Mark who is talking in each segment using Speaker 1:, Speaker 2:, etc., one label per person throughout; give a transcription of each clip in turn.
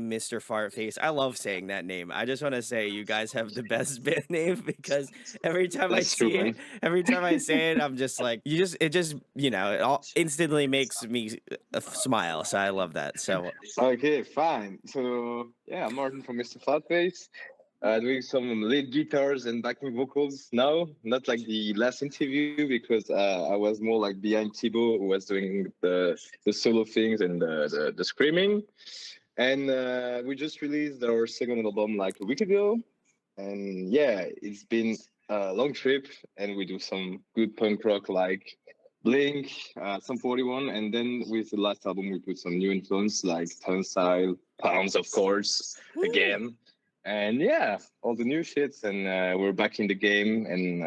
Speaker 1: name Mr. Fartface. I love saying that name. I just want to say you guys have the best band name because every time I
Speaker 2: That's true,
Speaker 1: see
Speaker 2: man.
Speaker 1: it, every time I say it, I'm just like, it all instantly makes me smile. So I love that. So
Speaker 2: Okay, fine. So yeah, I'm Martin from Mr. Fartface, doing some lead guitars and backing vocals now. Not like the last interview because I was more like behind Thibaut, who was doing the solo things and the screaming. And we just released our second album like a week ago. And yeah, it's been a long trip, and we do some good punk rock like Blink, some 41, and then with the last album we put some new influence like Turnstile, Pounds, of course,
Speaker 1: woo.
Speaker 2: again, and yeah, all the new shits, and we're back in the game and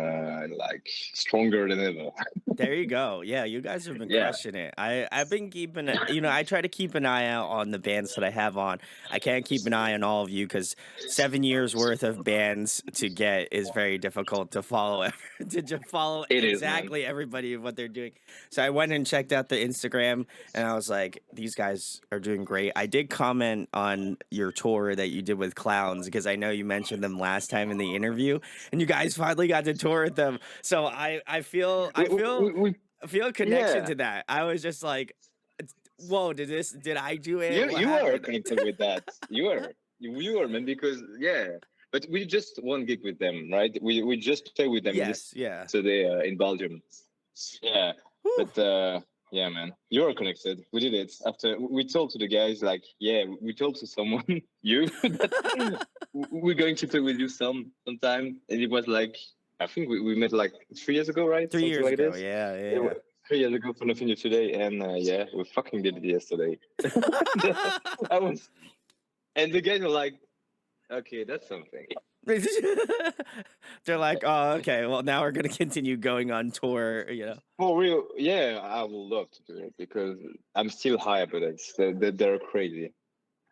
Speaker 2: like stronger than ever.
Speaker 1: There you go. Yeah, you guys have been
Speaker 2: Yeah,
Speaker 1: crushing it. I've been keeping it. I try to keep an eye out on the bands that I have on. I can't keep an eye on all of you because 7 years worth of bands to get is very difficult to follow. To just follow
Speaker 2: it is, man.
Speaker 1: exactly everybody and what they're doing. So I went and checked out the Instagram, and I was like, these guys are doing great. I did comment on your tour that you did with Clowns because I know you mentioned them last time in the interview, and you guys finally got to tour with them. So I feel
Speaker 2: We,
Speaker 1: I
Speaker 2: we,
Speaker 1: feel
Speaker 2: we, we
Speaker 1: I feel a connection
Speaker 2: yeah,
Speaker 1: to that. I was just like, whoa, did I do it? What
Speaker 2: you are
Speaker 1: happened?
Speaker 2: connected with that. You are, man, because yeah. But we just one gig with them, right? We just play with them
Speaker 1: Yes, yeah.
Speaker 2: yesterday in Belgium. Yeah, but
Speaker 1: Whew.
Speaker 2: yeah, man, you are connected. We did it after we told to the guys like, yeah, we told to someone you that we're going to play with you sometime, and it was like I think we met like 3 years ago, right?
Speaker 1: Three
Speaker 2: Something
Speaker 1: years
Speaker 2: like
Speaker 1: ago,
Speaker 2: this.
Speaker 1: yeah,
Speaker 2: It
Speaker 1: yeah.
Speaker 2: wa- 3 years ago for nothing new today, and yeah, we fucking did it yesterday. I was, and the guys were like, okay, that's something.
Speaker 1: They're like, oh, okay. Well, now we're gonna continue going on tour.
Speaker 2: For real, yeah, I would love to do it because I'm still high about it. They're crazy.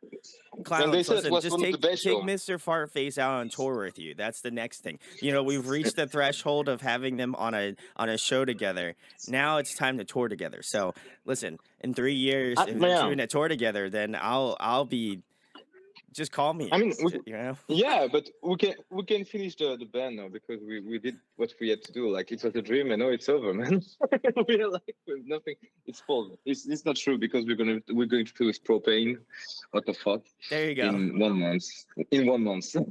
Speaker 2: And they
Speaker 1: Clowns,
Speaker 2: said it
Speaker 1: listen,
Speaker 2: was
Speaker 1: just
Speaker 2: one of the best
Speaker 1: take
Speaker 2: show.
Speaker 1: Mr. Fartface out on tour with you. That's the next thing. We've reached the threshold of having them on a show together. Now it's time to tour together. So listen, in 3 years, if you're
Speaker 2: Yeah,
Speaker 1: doing a tour together, then I'll be just call
Speaker 2: I
Speaker 1: me.
Speaker 2: mean, yeah, but we can finish the band now because we did what we had to do. Like it was a dream, and now it's over, man. We're like with nothing. It's full. It's not true because we're going to do with propane. What the fuck?
Speaker 1: There you go.
Speaker 2: In 1 month. In 1 month. So,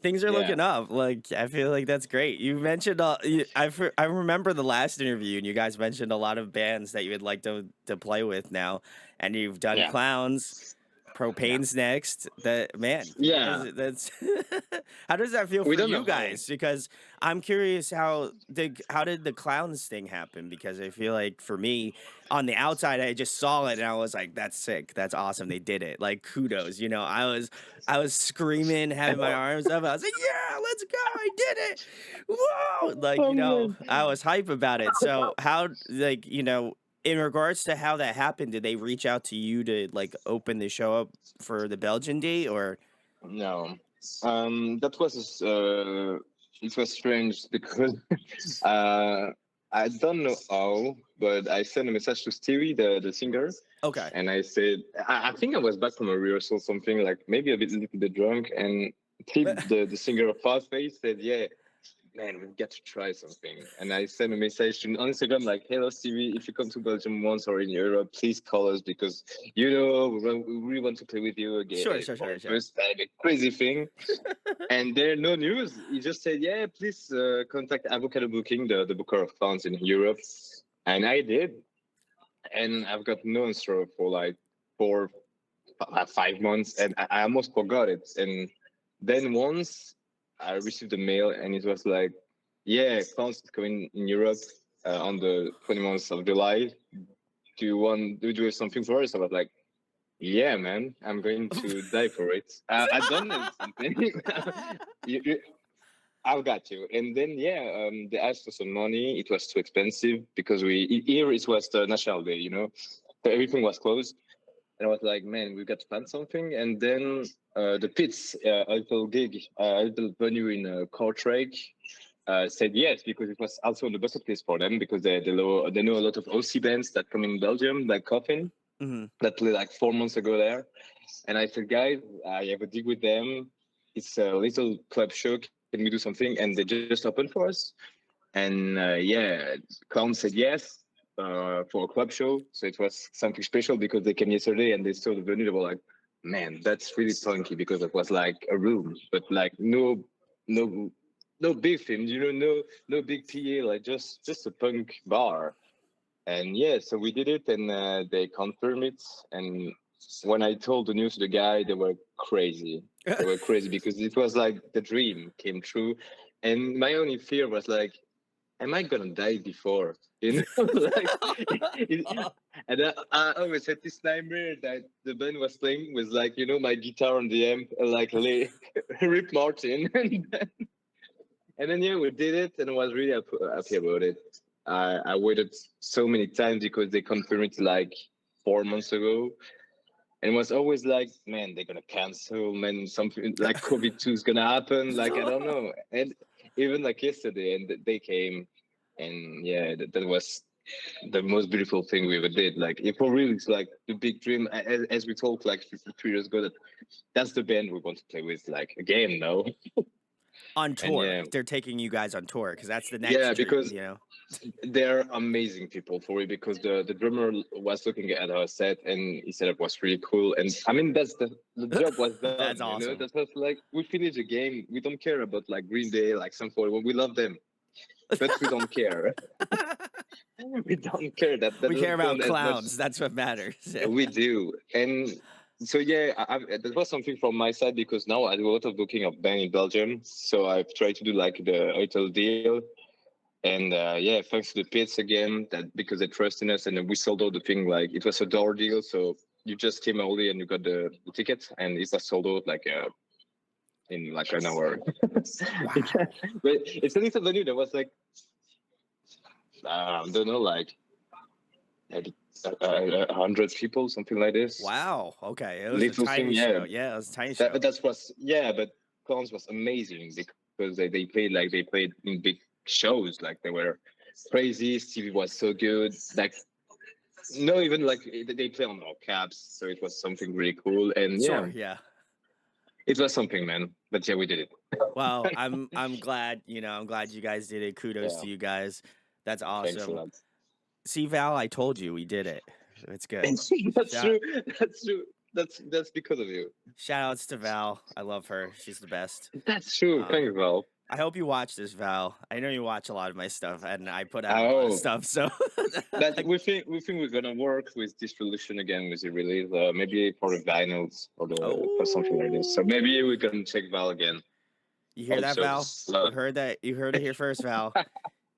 Speaker 1: Things are
Speaker 2: yeah.
Speaker 1: looking up. Like I feel like that's great. You mentioned I remember the last interview and you guys mentioned a lot of bands that you would like to play with now, and you've done
Speaker 2: Yeah.
Speaker 1: Clowns.
Speaker 2: Yeah.
Speaker 1: Propane's next. That man, you
Speaker 2: Yeah.
Speaker 1: guys. That's how does that feel
Speaker 2: We
Speaker 1: for
Speaker 2: don't
Speaker 1: you
Speaker 2: know how.
Speaker 1: guys? Because I'm curious how did the Clowns thing happen? Because I feel like for me on the outside, I just saw it and I was like, that's sick, that's awesome, they did it. Like kudos, I was screaming, having my arms up. I was like, yeah, let's go, I did it. Whoa! Like,
Speaker 2: Oh man.
Speaker 1: I was hype about it. So how in regards to how that happened, did they reach out to you to like open the show up for the Belgian date or
Speaker 2: No. That was it was strange because uh I don't know how, but I sent a message to Stevie, the singer,
Speaker 1: okay.
Speaker 2: and I said I think I was back from a rehearsal, something like maybe a little bit drunk, and Tib, the singer of Fartface, said, "Yeah, man, we've got to try something." And I sent a message on Instagram like, "Hello, Stevie, if you come to Belgium once or in Europe, please call us because we really want to play with you again
Speaker 1: Sure, sure,
Speaker 2: for
Speaker 1: sure, sure.
Speaker 2: first time, a crazy thing." And there no news. He just said, "Yeah, please contact Avocado Booking, the booker of clowns in Europe." And I did, and I've got no answer for like 5 months, and I almost forgot it. And then once I received a mail, and it was like, "Yeah, clowns is coming in Europe on the 20th of July. Do you do something for us?" I was like, "Yeah, man, I'm going to die for it. I don't know something." you, I've got you. And then yeah, they asked for some money. It was too expensive because here it was the National Day, so everything was closed. And I was like, man, we've got to plan something. And then the Pits, a little gig, a little venue in Kortrijk, said yes because it was also on the bucket list for them because they know a lot of OC bands that come in Belgium, like Coffin.
Speaker 1: Mhm.
Speaker 2: that played like 4 months ago there. And I said, guys, I have a deal with them. It's a little club show. Can we do something? And they just opened for us. And yeah, Clown said yes for a club show. So it was something special because they came yesterday and they saw the venue. They were like, man, that's really funky because it was like a room, but like no, no big things, no big PA, like just a punk bar. And yeah, so we did it, and they confirmed it. And when I told the news to the guy, they were crazy. They were crazy because it was like the dream came true. And my only fear was like, am I gonna die before? Like, and I always had this nightmare that the band was playing with like, my guitar on the amp, like Rip Martin, and then yeah, we did it, and I was really happy about it. I waited so many times because they confirmed it like 4 months ago, and it was always like, man, they're gonna cancel, man, something like COVID-2 is gonna happen, like I don't know. And even like yesterday, and they came, and yeah, that was the most beautiful thing we ever did. Like, if for real, it's like the big dream, as we talked like 2 years ago, that's the band we want to play with, like again, no.
Speaker 1: On
Speaker 2: And
Speaker 1: tour.
Speaker 2: yeah,
Speaker 1: They're taking you guys on tour because that's the next
Speaker 2: yeah,
Speaker 1: dream,
Speaker 2: because
Speaker 1: you know?
Speaker 2: they're amazing people for it, because the drummer was looking at our set and he said it was really cool. And I mean, that's the job was done,
Speaker 1: That's awesome.
Speaker 2: that was like, we finished the game, we don't care about like Green Day, like some for, we love them, but we don't care. We don't care, that
Speaker 1: We care
Speaker 2: doesn't
Speaker 1: about
Speaker 2: count as much.
Speaker 1: clowns. That's what matters.
Speaker 2: We do. And so yeah, that was something from my side, because now I do a lot of booking of band in Belgium, so I've tried to do like the hotel deal. And yeah, thanks to the pits again, that because they trust in us, and then we sold out the thing, like it was a door deal. So you just came early and you got the ticket, and it was sold out like in like an hour.
Speaker 1: Wow.
Speaker 2: But it's a little venue that was like, I don't know, like maybe 100 people, something like this.
Speaker 1: Wow. Okay. It was a
Speaker 2: Little thing,
Speaker 1: tiny
Speaker 2: yeah.
Speaker 1: show. Yeah, it was a tiny show.
Speaker 2: That was, yeah, but Clowns was amazing because they played in big shows, like they were crazy. Stevie was so good, like no, even like they play on all caps, so it was something really cool. And yeah,
Speaker 1: Sure. Yeah.
Speaker 2: it was something, man. But yeah, we did it.
Speaker 1: Well, I'm glad, I'm glad you guys did it. Kudos
Speaker 2: Yeah,
Speaker 1: to you guys. That's
Speaker 2: thanks a
Speaker 1: awesome.
Speaker 2: lot.
Speaker 1: See, Val, I told you we did it. It's good.
Speaker 2: That's
Speaker 1: Shout
Speaker 2: true. That's true. That's because of you.
Speaker 1: shout outs to Val. I love her. She's the best.
Speaker 2: That's true.
Speaker 1: Um,
Speaker 2: Thanks, Val.
Speaker 1: I hope you watch this, Val. I know you watch a lot of my stuff, and I put out a lot of
Speaker 2: Oh,
Speaker 1: stuff. So,
Speaker 2: that we think we're gonna work with distribution again with the release, maybe for the vinyls or for something like this. So
Speaker 1: oh,
Speaker 2: maybe we can check Val again.
Speaker 1: you hear that,
Speaker 2: Also,
Speaker 1: Val? You heard that? You heard it here first, Val.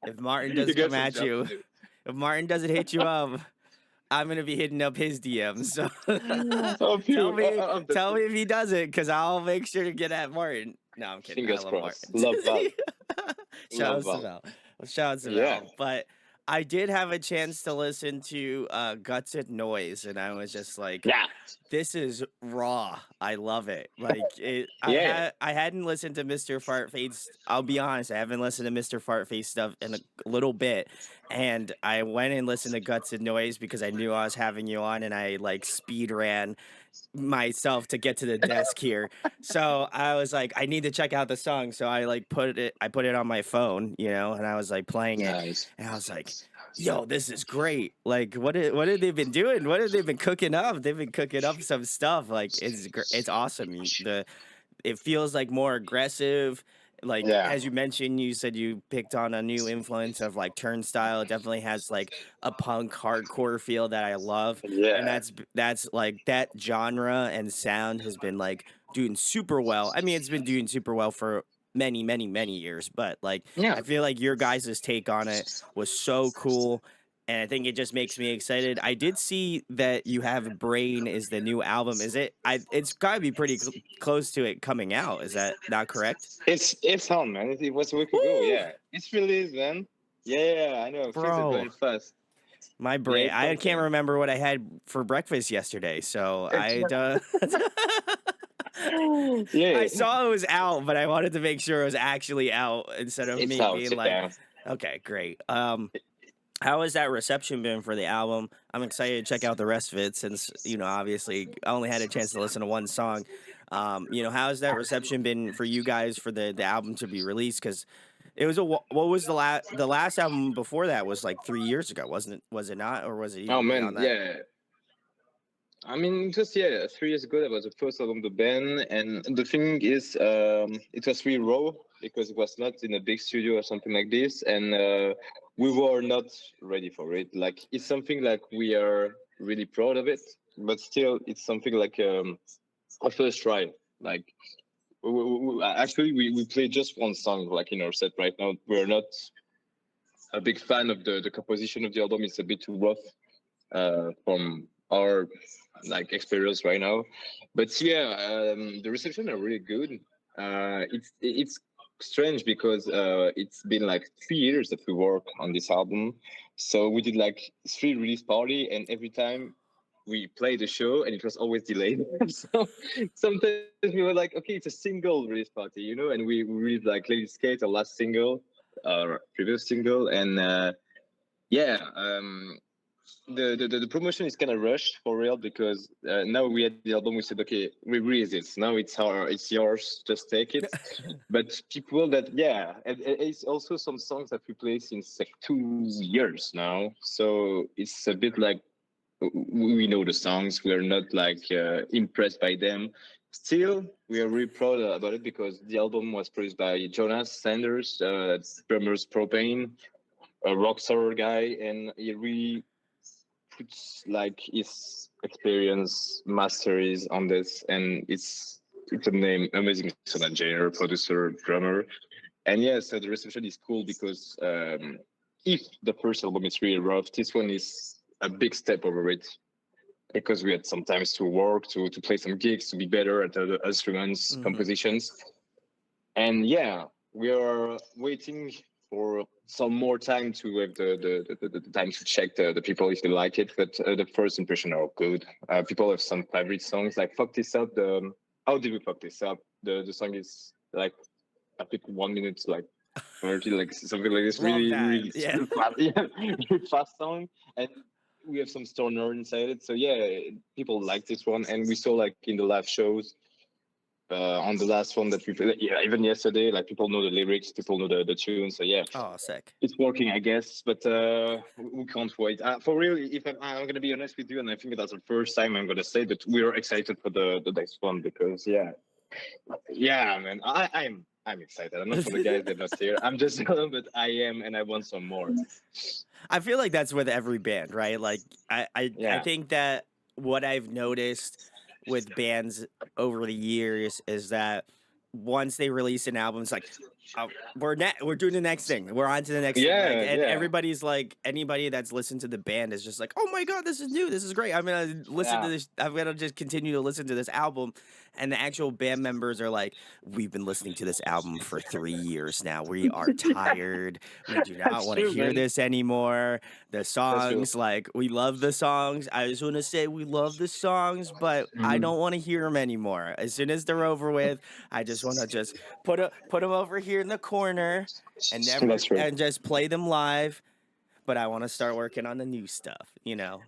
Speaker 1: If Martin
Speaker 2: you
Speaker 1: doesn't
Speaker 2: got
Speaker 1: come
Speaker 2: some
Speaker 1: at
Speaker 2: job to
Speaker 1: you,
Speaker 2: do.
Speaker 1: if Martin doesn't hit you up, I'm gonna be hitting up his DMs. So
Speaker 2: Of you, of the
Speaker 1: tell me if he does it, because I'll make sure to get at Martin. No, I'm kidding. I
Speaker 2: fingers
Speaker 1: love
Speaker 2: crossed.
Speaker 1: Martin.
Speaker 2: Love Val.
Speaker 1: Shout
Speaker 2: Love
Speaker 1: outs to
Speaker 2: Val.
Speaker 1: Val. Shout outs to
Speaker 2: Yeah,
Speaker 1: Val. But I did have a chance to listen to Guts and Noise, and I was just like,
Speaker 2: yeah,
Speaker 1: this is raw. I love it. Like it.
Speaker 2: yeah.
Speaker 1: I hadn't listened to Mr. Fartface. I'll be honest. I haven't listened to Mr. Fartface stuff in a little bit, and I went and listened to Guts and Noise because I knew I was having you on, and I like speed ran myself to get to the desk here. So I was like, I need to check out the song. So I put it on my phone, and I was like playing it,
Speaker 2: Nice.
Speaker 1: and I was like, yo, this is great. Like, what have they been doing? What have they been cooking up? They've been cooking up some stuff. Like, it's awesome. It feels like more aggressive. Like,
Speaker 2: Yeah,
Speaker 1: as you mentioned, you said you picked on a new influence of like Turnstile. It definitely has like a punk hardcore feel that I love. And
Speaker 2: yeah,
Speaker 1: that's like that genre and sound has been like doing super well. I mean, it's been doing super well for many, many, many years, but like
Speaker 2: yeah.
Speaker 1: I feel like your guys' take on it was so cool. And I think it just makes me excited. I did see that you have Brain is the new album. Is it? It's got to be pretty close to it coming out. Is that not correct?
Speaker 2: It's on, man. It was a week ago.
Speaker 1: Woo!
Speaker 2: Yeah, it's released, man. Yeah, I know. Things are
Speaker 1: Bro,
Speaker 2: going fast.
Speaker 1: my
Speaker 2: Yeah,
Speaker 1: brain.
Speaker 2: it's
Speaker 1: I can't
Speaker 2: something.
Speaker 1: remember what I had for breakfast yesterday. So I
Speaker 2: Yeah,
Speaker 1: saw it was out, but I wanted to make sure it was actually out instead of
Speaker 2: it's
Speaker 1: me
Speaker 2: out.
Speaker 1: being like,
Speaker 2: Yeah,
Speaker 1: okay, great. How has that reception been for the album? I'm excited to check out the rest of it since, obviously I only had a chance to listen to one song. How has that reception been for you guys for the album to be released? Because it was what was the last album before that was like 3 years ago, wasn't it? Was it not, or was it
Speaker 2: Oh
Speaker 1: even
Speaker 2: man,
Speaker 1: beyond that?
Speaker 2: yeah. I mean, just yeah, 3 years ago that was the first album of the band, and the thing is, it was really raw because it was not in a big studio or something like this, and we were not ready for it. Like it's something like we are really proud of it, but still, it's something like a first try. Like actually, we played just one song like in our set right now. We're not a big fan of the composition of the album. It's a bit too rough from our like experience right now. But yeah, the reception are really good. It's strange because it's been like 3 years that we work on this album. So we did like 3 release party, and every time we played the show, and it was always delayed. So sometimes we were like, okay, it's a single release party, and we released like Lady Skate, our last single, our previous single, and yeah. The promotion is kind of rushed for real because now we had the album. We said, okay, we release it. Now it's yours. Just take it. But people that and it's also some songs that we play since like 2 years now. So it's a bit like we know the songs. We are not like impressed by them. Still, we are really proud about it because the album was produced by Jonas Sanders, drummer's Propane, a rockstar guy, and he really puts like his experience masteries on this, and it's an amazing sound engineer, producer, drummer, and yeah, so the reception is cool because if the first album is really rough, this one is a big step over it because we had some times to work to play some gigs to be better at the instruments
Speaker 1: Hmm.
Speaker 2: compositions, and yeah, we are waiting for some more time to have the time to check the people if they like it. But the first impression are good. People have some favorite songs like "Fuck This Up." How did we fuck this up? The song is like I think 1 minute like 30, like something like this.
Speaker 1: Love
Speaker 2: Really,
Speaker 1: that.
Speaker 2: really
Speaker 1: Yeah.
Speaker 2: fast, yeah, really fast song, and we have some stoner inside it. So yeah, people like this one, and we saw like in the live shows on the last one that we played, yeah, even yesterday, like people know the lyrics, people know the tune. So yeah,
Speaker 1: Oh, sick.
Speaker 2: it's working, I guess. But we can't wait. For real, if I'm gonna be honest with you, and I think that's the first time I'm gonna say that we are excited for the next one because yeah, man, I'm excited. I'm not for the guys that are not here. I'm just but I am, and I want some more.
Speaker 1: I feel like that's with every band, right? Like I
Speaker 2: Yeah,
Speaker 1: think that what I've noticed with bands over the years is that once they release an album, it's like, oh, we're doing the next thing. We're on to the next thing. Like,
Speaker 2: yeah,
Speaker 1: and
Speaker 2: yeah,
Speaker 1: everybody's like, anybody that's listened to the band is just like, oh my god, this is new. This is great. I'm gonna listen to
Speaker 2: yeah.
Speaker 1: this. I'm gonna just continue to listen to this album. And the actual band members are like, we've been listening to this album for 3 years now. We are
Speaker 2: Yeah,
Speaker 1: tired. We do not
Speaker 2: that's
Speaker 1: want to
Speaker 2: true,
Speaker 1: hear
Speaker 2: man.
Speaker 1: this anymore. The
Speaker 2: That's true.
Speaker 1: songs, like, we love the songs. I just want to say we love the songs, but I
Speaker 2: Mhm.
Speaker 1: don't want to hear them anymore. As soon as they're over with, I just want to just put them over here in the corner and
Speaker 2: That's
Speaker 1: never
Speaker 2: true.
Speaker 1: and just play them live. But I want to start working on the new stuff.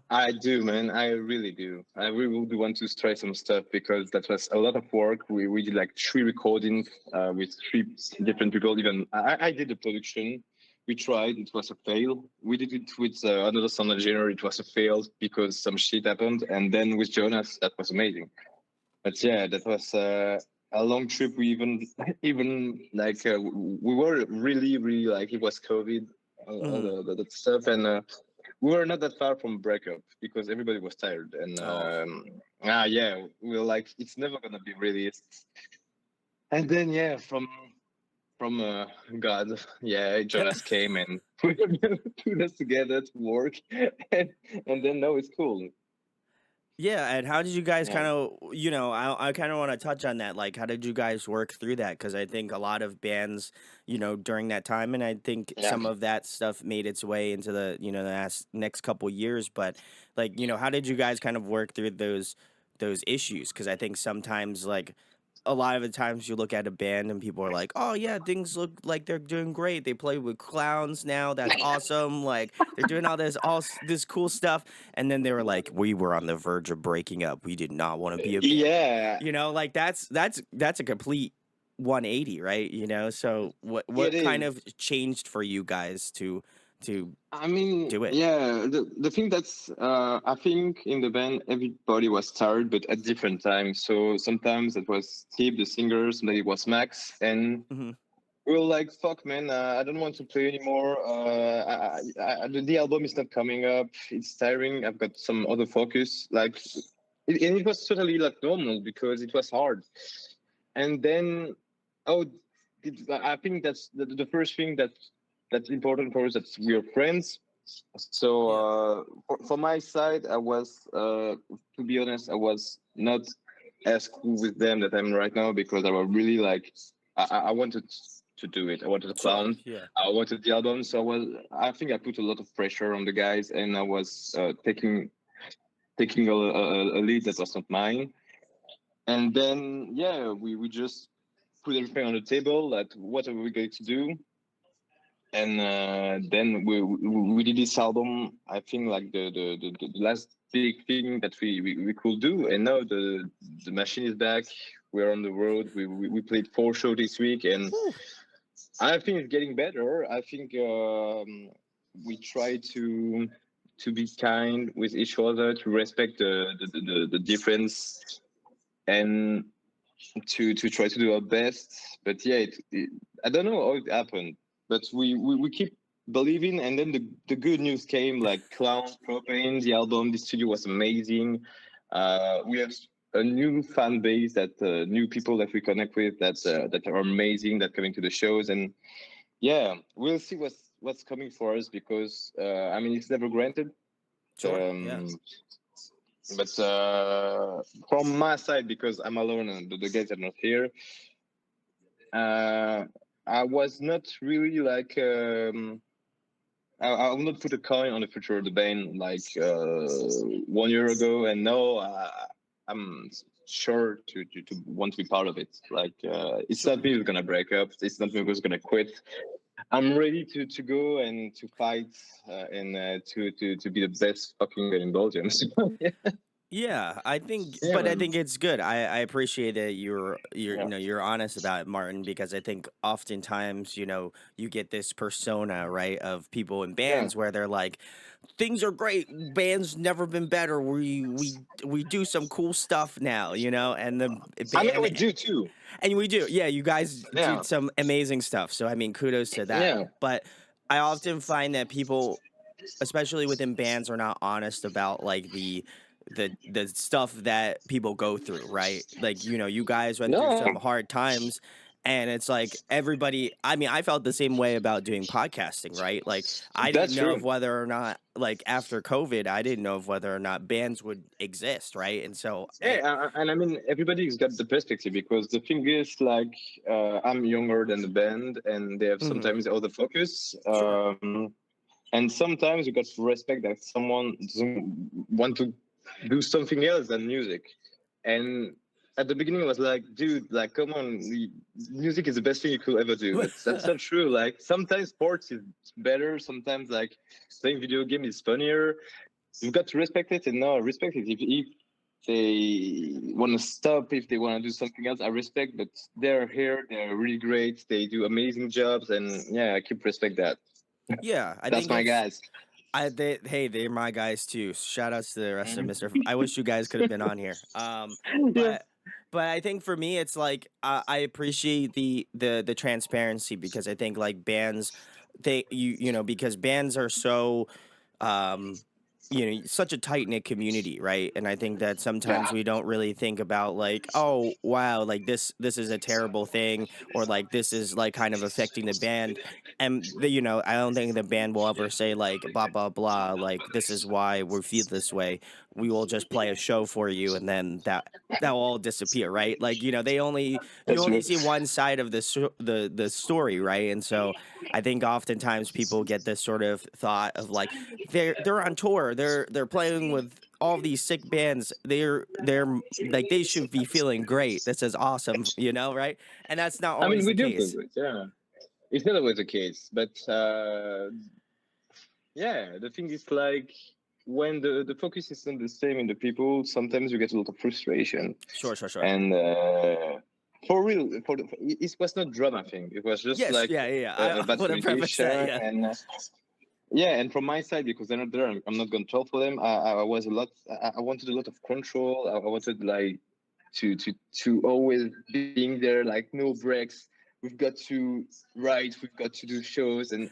Speaker 2: I do, man. I really do. I really would want to try some stuff because that was a lot of work. We did like 3 recordings with 3 different people. Even I did the production. We tried. It was a fail. We did it with another sound engineer. It was a fail because some shit happened. And then with Jonas, that was amazing. But yeah, that was a long trip. We even even like we were really like it was COVID, all
Speaker 1: Hmm.
Speaker 2: the stuff, and we were not that far from breakup because everybody was tired, and
Speaker 1: Oh.
Speaker 2: yeah, we were like it's never gonna be released. And then yeah, from God, yeah, Jonas came and put us together to work, and, and then now it's cool.
Speaker 1: Yeah, and how did you guys
Speaker 2: Yeah,
Speaker 1: kind of, I kind of want to touch on that. Like, how did you guys work through that? Because I think a lot of bands, during that time, and I think
Speaker 2: yeah.
Speaker 1: some of that stuff made its way into the next couple years. But like, how did you guys kind of work through those issues? Because I think sometimes like a lot of the times you look at a band and people are like, "Oh yeah, things look like they're doing great. They play with clowns now. That's awesome. Like they're doing this cool stuff." And then they were like, "We were on the verge of breaking up. We did not want to be a band."
Speaker 2: Yeah,
Speaker 1: Like that's a complete 180, right? So
Speaker 2: it
Speaker 1: what kind
Speaker 2: is.
Speaker 1: of changed for you guys to
Speaker 2: I mean,
Speaker 1: do it?
Speaker 2: yeah, the thing that's I think in the band everybody was tired, but at different times. So sometimes it was Steve, the singer, sometimes it was Max, and
Speaker 1: Hmm.
Speaker 2: we were like, "Fuck, man, I don't want to play anymore. The album is not coming up. It's tiring. I've got some other focus." And it was totally like normal because it was hard. And then, oh, I think that's the first thing that's important for us. That we are friends. So
Speaker 1: Yeah.
Speaker 2: for my side, I was, to be honest, I was not as cool with them that I'm right now because I was really like, I wanted to do it. I wanted to
Speaker 1: Sure.
Speaker 2: clown.
Speaker 1: Yeah.
Speaker 2: I wanted the album. So I think I put a lot of pressure on the guys, and I was taking a lead that was not mine. And then yeah, we just put everything on the table. Like, what are we going to do? And then we did this album. I think like the last big thing that we could do. And now the machine is back. We're on the road. We played 4 shows this week, and
Speaker 1: Whew.
Speaker 2: I think it's getting better. I think we try to be kind with each other, to respect the difference, and to try to do our best. But yeah, I don't know how it happened, but we keep believing. And then the good news came, like Clown, Propane, the album, the studio was amazing. We have a new fan base, that new people that we connect with, that are amazing, that coming to the shows. And yeah, we'll see what's coming for us, because I mean, it's never granted.
Speaker 1: Sure. Yeah.
Speaker 2: um but from my side, because I'm alone and the guys are not here, uh, I was not really like, I will not put a coin on the future of the band like 1 year ago, and no, I'm sure to want to be part of it. Like, it's not
Speaker 1: Sure.
Speaker 2: me who's gonna break up. It's not me who's gonna quit. I'm ready to go and to fight, and to be the best fucking band in Belgium. So, yeah,
Speaker 1: Yeah,
Speaker 2: yeah,
Speaker 1: but I
Speaker 2: man.
Speaker 1: think it's good. I appreciate that
Speaker 2: Yeah,
Speaker 1: you're honest about it, Martin, because I think oftentimes, you get this persona, right, of people in
Speaker 2: yeah.
Speaker 1: bands where they're like, things are great, band's never been better. We do some cool stuff now, and the
Speaker 2: I mean, we
Speaker 1: band
Speaker 2: do too.
Speaker 1: and we do. Yeah, you guys
Speaker 2: Yeah,
Speaker 1: did some amazing stuff. So I mean, kudos to that.
Speaker 2: yeah.
Speaker 1: But I often find that people, especially within bands, are not honest about like the stuff that people go through, right? Like, you guys went through
Speaker 2: No,
Speaker 1: some hard times, and it's like everybody, I mean, I felt the same way about doing podcasting, right? Like I didn't
Speaker 2: that's
Speaker 1: know of
Speaker 2: true.
Speaker 1: whether or not, like, after COVID, I didn't know of whether or not bands would exist, right? And so
Speaker 2: Yeah, and I mean, everybody's got the perspective, because the thing is, like, I'm younger than the band, and they have
Speaker 1: mhm,
Speaker 2: sometimes other focus.
Speaker 1: sure.
Speaker 2: And sometimes you got to respect that someone doesn't want to do something else than music. And at the beginning, I was like, dude, like, come on, music is the best thing you could ever do. But that's not true. Like, sometimes sports is better. Sometimes, like, playing video game is funnier. You've got to respect it, and no, respect it. If they want to stop, if they want to do something else, I respect. But they're here, they're really great, they do amazing jobs, and yeah, I keep respect that.
Speaker 1: Yeah, I
Speaker 2: That's
Speaker 1: think
Speaker 2: my
Speaker 1: that's
Speaker 2: guys.
Speaker 1: hey, they're my guys too. Shout outs to the rest of
Speaker 2: Mhm.
Speaker 1: Mr. I wish you guys could have been on here.
Speaker 2: Yeah,
Speaker 1: But I think for me, it's like I appreciate the transparency, because I think like bands, because bands are so um such a tight knit community, right? And I think that sometimes
Speaker 2: yeah,
Speaker 1: we don't really think about like, oh wow, like this is a terrible thing, or like this is like kind of affecting the band. And I don't think the band will ever say like blah blah blah, like this is why we feel this way. We will just play a show for you, and then that will all disappear, right? Like, you
Speaker 2: that's
Speaker 1: only
Speaker 2: true.
Speaker 1: see one side of the story, right? And so I think oftentimes people get this sort of thought of like, they're on tour, they're playing with all these sick bands, they're like they should be feeling great. This is awesome, you know, right? And that's not
Speaker 2: I mean,
Speaker 1: always
Speaker 2: we
Speaker 1: the
Speaker 2: do feel
Speaker 1: case.
Speaker 2: good, yeah. It's not always the case, but yeah, the thing is like when the focus is not the same in the people, sometimes you get a lot of frustration.
Speaker 1: Sure, sure, sure.
Speaker 2: And for real, it was not drama thing. It was just
Speaker 1: Yes,
Speaker 2: like
Speaker 1: yeah, yeah, yeah.
Speaker 2: a
Speaker 1: I
Speaker 2: bad
Speaker 1: want to preface that.
Speaker 2: communication
Speaker 1: Yeah,
Speaker 2: and. Yeah, and from my side, because they're not there, I'm not gonna talk for them. I was a lot. I wanted a lot of control. I wanted like to always being there, like no breaks. We've got to write. We've got to do shows, and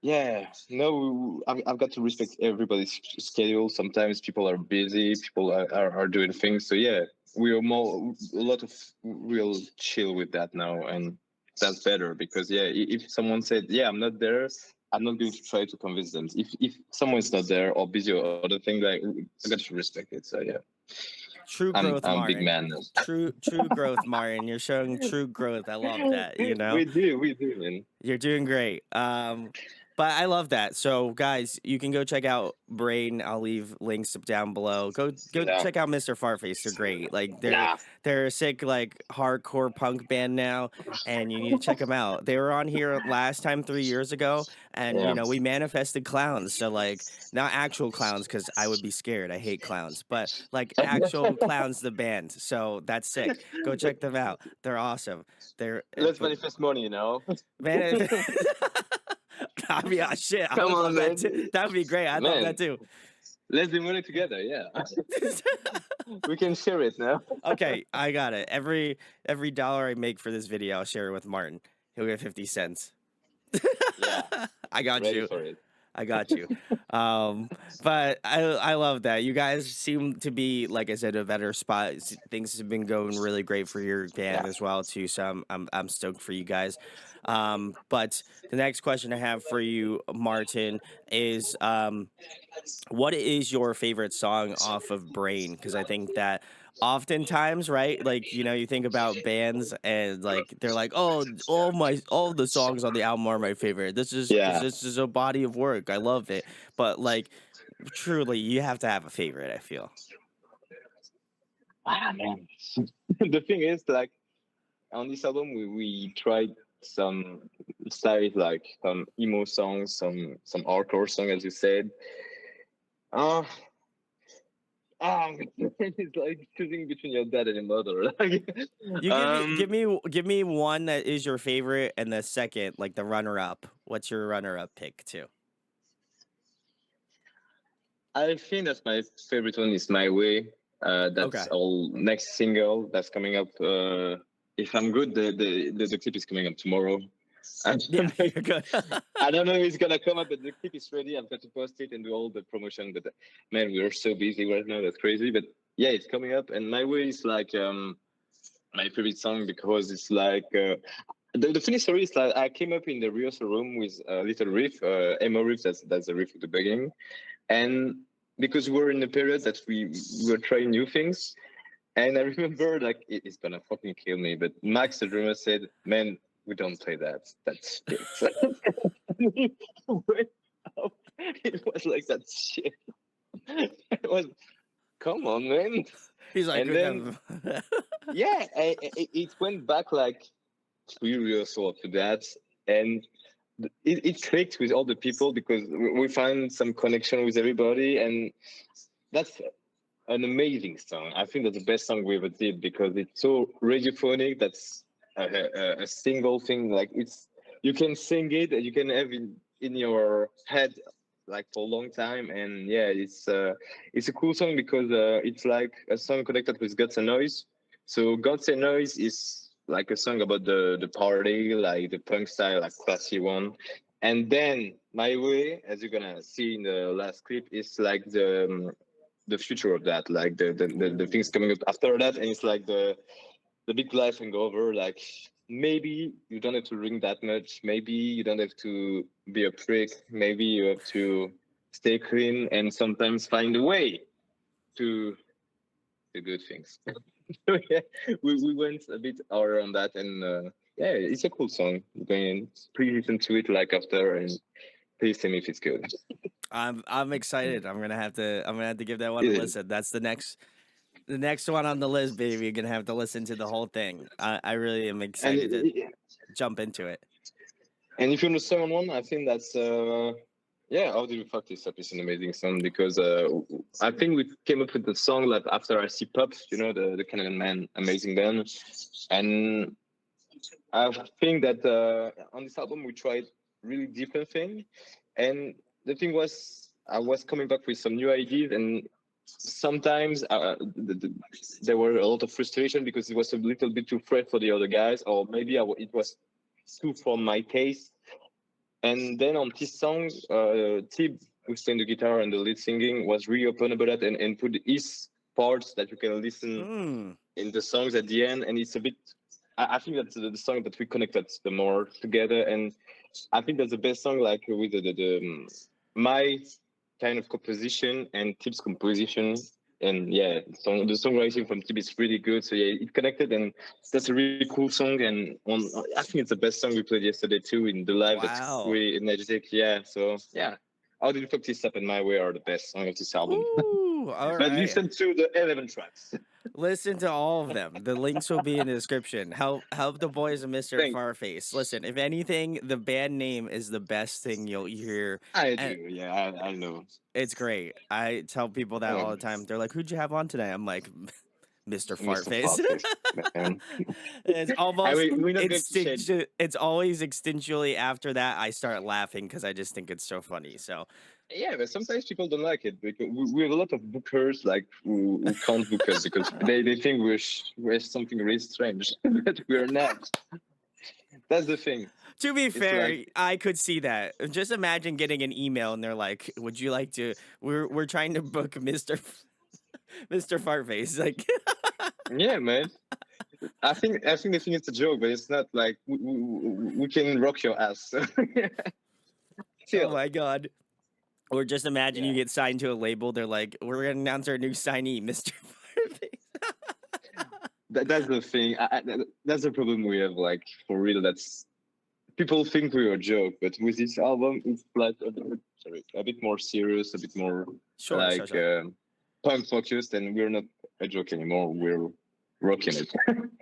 Speaker 2: yeah, no, I've got to respect everybody's schedule. Sometimes people are busy. People are doing things. So yeah, we are more a lot of real chill with that now, and that's better because yeah, if someone said yeah, I'm not there, I'm not going to try to convince them. If someone's not there or busy or other thing, like I got to respect it. So yeah,
Speaker 1: true
Speaker 2: I'm
Speaker 1: growth,
Speaker 2: I'm a big
Speaker 1: Martin.
Speaker 2: man.
Speaker 1: True growth, Martin. You're showing true growth. I love that. You know.
Speaker 2: We do, man.
Speaker 1: You're doing great. But I love that. So, guys, you can go check out Brain. I'll leave links down below. Go
Speaker 2: Yeah,
Speaker 1: check out Mr. Fartface. They're great. Like
Speaker 2: nah,
Speaker 1: they're a sick like hardcore punk band now, and you need to check them out. They were on here last time 3 years ago, and
Speaker 2: yeah.
Speaker 1: we manifested clowns. So like not actual clowns because I would be scared. I hate clowns, but like actual clowns, the band. So that's sick. Go check them out. They're awesome. They're
Speaker 2: Let's manifest money, you know.
Speaker 1: man. I mean, shit, I
Speaker 2: Come
Speaker 1: would
Speaker 2: on,
Speaker 1: love that
Speaker 2: man.
Speaker 1: too. That would be great. I'd love that
Speaker 2: Man,
Speaker 1: too.
Speaker 2: let's do money together. Yeah, we can share it now.
Speaker 1: Okay, I got it. Every dollar I make for this video, I'll share it with Martin. He'll get 50 cents.
Speaker 2: Yeah,
Speaker 1: I got
Speaker 2: ready
Speaker 1: you.
Speaker 2: for it.
Speaker 1: I got you. Um, but I love that. You guys seem to be, like I said, a better spot. Things have been going really great for your band
Speaker 2: Yeah.
Speaker 1: as well too. So I'm stoked for you guys. But the next question I have for you, Martin, is what is your favorite song off of Brain? Because I think that oftentimes, right, like you think about bands and like they're like, oh, all the songs on the album are my favorite. This is because
Speaker 2: Yeah.
Speaker 1: this is a body of work. I love it. But like, truly, you have to have a favorite. I feel.
Speaker 2: Ah, man. The thing is, like on this album, we tried some styles like some emo songs, some hardcore song, as you said. Uh, it's like choosing between your dad and your mother. Like,
Speaker 1: You give me one that is your favorite, and the second, like the runner up. What's your runner up pick too?
Speaker 2: I think that's my favorite one is My Way. That's
Speaker 1: Okay.
Speaker 2: our next single that's coming up. If I'm good, the clip is coming up tomorrow. I
Speaker 1: Yeah,
Speaker 2: don't know,
Speaker 1: you're good.
Speaker 2: I don't know if it's gonna come up, but the clip is ready. I've got to post it and do all the promotion. But man, we are so busy right now. That's crazy. But yeah, it's coming up, and My Way is like my favorite song because it's like the funny story is like I came up in the rehearsal room with a little riff, emo riff. That's the riff at the beginning, and because we were in a period that we were trying new things, and I remember like it's gonna fucking kill me, but Max the drummer said, "Man, we don't play that. That's shit." It was like that shit. It was come on, man.
Speaker 1: He's like,
Speaker 2: And then yeah, it went back like 3 years or to that, and it clicked with all the people because we find some connection with everybody, and that's an amazing song. I think that's the best song we ever did because it's so radiophonic. That's a single thing. Like it's you can sing it, you can have it in your head like for a long time. And yeah, it's a cool song because it's like a song connected with Guts and Noise. So Guts and Noise is like a song about the party, like the punk style, like classy one. And then My Way, as you're gonna see in the last clip, is like the future of that, like the
Speaker 1: ooh,
Speaker 2: things coming up after that, and it's like the big life hangover. Like maybe you don't have to drink that much. Maybe you don't have to be a prick. Maybe you have to stay clean and sometimes find a way to do good things. So yeah, we went a bit harder on that, and yeah, it's a cool song. You can please listen to it like after, and please tell me if it's good.
Speaker 1: I'm excited. I'm gonna have to give that one a
Speaker 2: Yeah.
Speaker 1: listen. That's the next one on the list, baby. You're gonna have to listen to the whole thing. I really am
Speaker 2: And
Speaker 1: excited to jump into it.
Speaker 2: if you know the second one, I think that's yeah. How did we fuck this up? It's an amazing song because I think we came up with the song like after I see Pop, the Canadian man, amazing band, and I think that on this album we tried really different thing, and the thing was I was coming back with some new ideas, and sometimes there were a lot of frustration because it was a little bit too fresh for the other guys, or maybe it was too for my taste. And then on this song, Tib, who's playing the guitar and the lead singing, was really open about that and put his parts that you can listen
Speaker 1: Mm.
Speaker 2: in the songs at the end. And it's a bit, I think that's the song that we connected the more together. And I think that's the best song, like with my kind of composition and Tib's composition. And yeah, the songwriting from Tib is really good. So yeah, it connected, and that's a really cool song. And I think it's the best song we played yesterday too in the live. That's
Speaker 1: Wow.
Speaker 2: really energetic. Yeah. So yeah, How Did You Fuck This Up and My Way are the best song of this album.
Speaker 1: Ooh, all
Speaker 2: But
Speaker 1: right.
Speaker 2: listen to the 11 tracks.
Speaker 1: Listen to all of them. The links will be in the description. Help the boys of Mr.
Speaker 2: Thank.
Speaker 1: Farface. Listen, if anything, the band name is the best thing you'll hear,
Speaker 2: I do.
Speaker 1: and
Speaker 2: Yeah, I know.
Speaker 1: it's great. I tell people that all
Speaker 2: Oh,
Speaker 1: the time. They're like, "Who'd you have on today?" I'm like, "Mr.
Speaker 2: Mr.
Speaker 1: Fartface."
Speaker 2: Fartface, man.
Speaker 1: It's
Speaker 2: I
Speaker 1: almost
Speaker 2: mean, we're not going to shade.
Speaker 1: instinct. It's always instinctually after that I start laughing because I just think it's so funny. So
Speaker 2: Yeah, but sometimes people don't like it because we have a lot of bookers like who can't book us because they think we're something really strange, but we're not. That's the thing.
Speaker 1: to be
Speaker 2: It's
Speaker 1: fair,
Speaker 2: like,
Speaker 1: I could see that. Just imagine getting an email and they're like, "Would you like to? We're trying to book Mr. Fartface." Like,
Speaker 2: yeah, man. I think they think it's a joke, but it's not. Like we can rock your ass.
Speaker 1: oh
Speaker 2: Still,
Speaker 1: my god. Or just imagine you
Speaker 2: yeah.
Speaker 1: get signed to a label. They're like, "We're gonna announce our new signee, Mr. Fartface."
Speaker 2: That's the thing. That's the problem we have. Like for real, that's people think we're a joke, but with this album, it's like a bit more serious, a bit more
Speaker 1: Sure, sure,
Speaker 2: like
Speaker 1: sure.
Speaker 2: punk focused, and we're not a joke anymore. We're rocking it.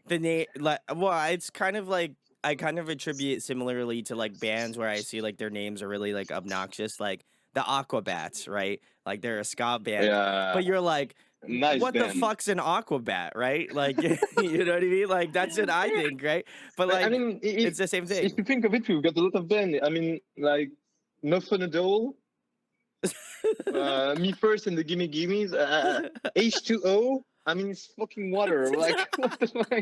Speaker 1: The name, like, well, it's kind of like I kind of attribute it similarly to like bands where I see like their names are really like obnoxious, like the Aquabats, right? Like they're a ska band,
Speaker 2: Yeah,
Speaker 1: but you're like,
Speaker 2: nice
Speaker 1: what the
Speaker 2: band.
Speaker 1: fuck's an Aquabat, right? Like, you know what I mean? Like that's what I
Speaker 2: Yeah,
Speaker 1: think, right? But
Speaker 2: but I
Speaker 1: like,
Speaker 2: mean,
Speaker 1: it's the same
Speaker 2: if
Speaker 1: thing.
Speaker 2: you think of it, we've got a lot of band. I mean, like No Fun at All, Me First, and the Gimme Gimmes, H2O. I mean, it's fucking water. Like, what the fuck?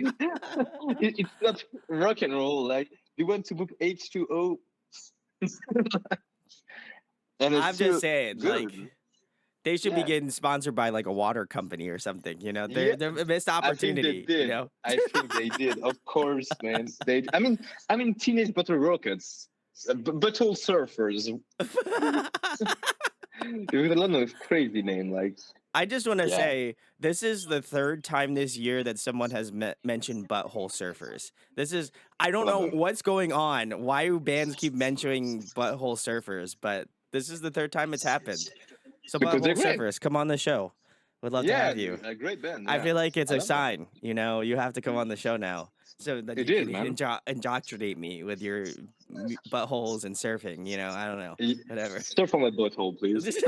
Speaker 2: It's not rock and roll. Like, you want to book H2O, and it's
Speaker 1: I'm just
Speaker 2: still
Speaker 1: saying, like,
Speaker 2: good.
Speaker 1: they should be
Speaker 2: Yeah,
Speaker 1: getting sponsored by like a water company or something. You know,
Speaker 2: yeah.
Speaker 1: they're a missed
Speaker 2: I think they
Speaker 1: opportunity. You
Speaker 2: did.
Speaker 1: know.
Speaker 2: I think they did. Of course, man. They. I mean, Teenage Bottle Rockets, Bottle Surfers, with a lot of crazy name. Like,
Speaker 1: I just want to
Speaker 2: yeah,
Speaker 1: say this is the third time this year that someone has mentioned butthole surfers. This is I don't
Speaker 2: love
Speaker 1: know
Speaker 2: them.
Speaker 1: what's going on. Why do bands keep mentioning butthole surfers? But this is the third time it's happened. So
Speaker 2: Because they're
Speaker 1: butthole
Speaker 2: great.
Speaker 1: surfers, come on the show. Would love to
Speaker 2: Yeah,
Speaker 1: have you.
Speaker 2: a great band.
Speaker 1: I
Speaker 2: Yeah,
Speaker 1: feel like it's
Speaker 2: I
Speaker 1: a
Speaker 2: love them.
Speaker 1: sign. You know, you have to come on the show now so that
Speaker 2: It
Speaker 1: you
Speaker 2: is,
Speaker 1: can
Speaker 2: man.
Speaker 1: indoctrinate me with your buttholes and surfing. You know, I don't know, whatever.
Speaker 2: Start from my butthole, please.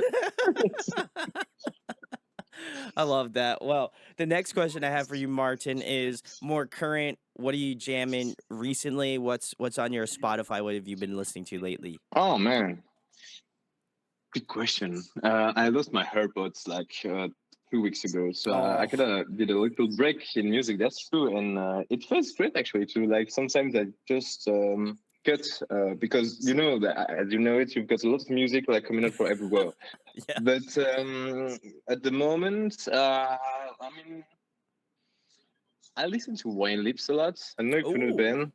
Speaker 1: I love that. Well, the next question I have for you, Martin, is more current. What are you jamming recently? What's on your Spotify? What have you been listening to lately?
Speaker 2: Oh man, good question. I lost my AirPods like 2 weeks ago, so I
Speaker 1: Oh,
Speaker 2: kind of did a little break in music. That's true, and it feels great actually. To like sometimes I just cut because that as you know it, you've got a lot of music like coming out for everywhere.
Speaker 1: yeah.
Speaker 2: But at the moment, I mean, I listen to Wine Lips a lot. I don't know if you know the
Speaker 1: Oh,
Speaker 2: band.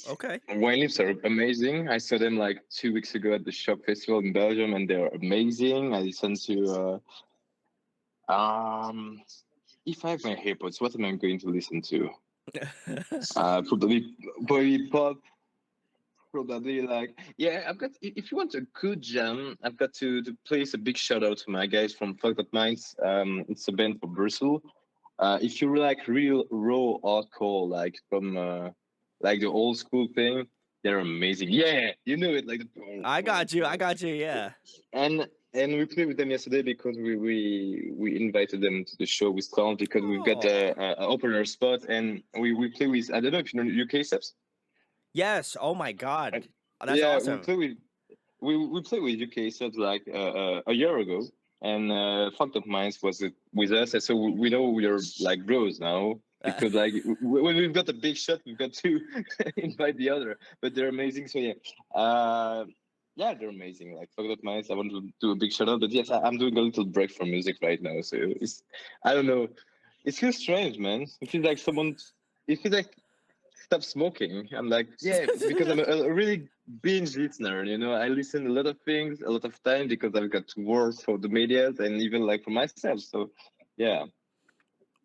Speaker 1: okay.
Speaker 2: Wine Lips are amazing. I saw them like 2 weeks ago at the Shock Festival in Belgium, and they're amazing. I listened to if I have my AirPods, what am I going to listen to? Probably pop. Probably like, yeah, I've got. If you want a good jam, I've got to place a big shout out to my guys from Fucked Up Minds. It's a band from Brussels. If you like real raw hardcore, like the old school thing, they're amazing. Yeah, you know it, like the boom,
Speaker 1: I
Speaker 2: boom,
Speaker 1: got you. I
Speaker 2: boom.
Speaker 1: got you. Yeah.
Speaker 2: And we played with them yesterday because we invited them to the show with Clown because we've got
Speaker 1: Oh.
Speaker 2: a opener spot, and we play with, I don't know if you know UK steps.
Speaker 1: Yes. Oh my God. That's
Speaker 2: Yeah,
Speaker 1: awesome.
Speaker 2: we played with UK subs like a year ago, and Fucked Up Minds was with us, and so we know we are like bros now because like when we've got a big shot, we've got to invite the other. But they're amazing, so yeah, yeah, they're amazing. Like Fucked Up Minds, I want to do a big shout out, but yes, I'm doing a little break from music right now, so it's, I don't know, it feels strange, man. It feels like someone. It feels like stop smoking. I'm like, yeah, because I'm a really binge listener. You know, I listen a lot of things, a lot of time because I've got to work for the media and even like for myself. So, yeah.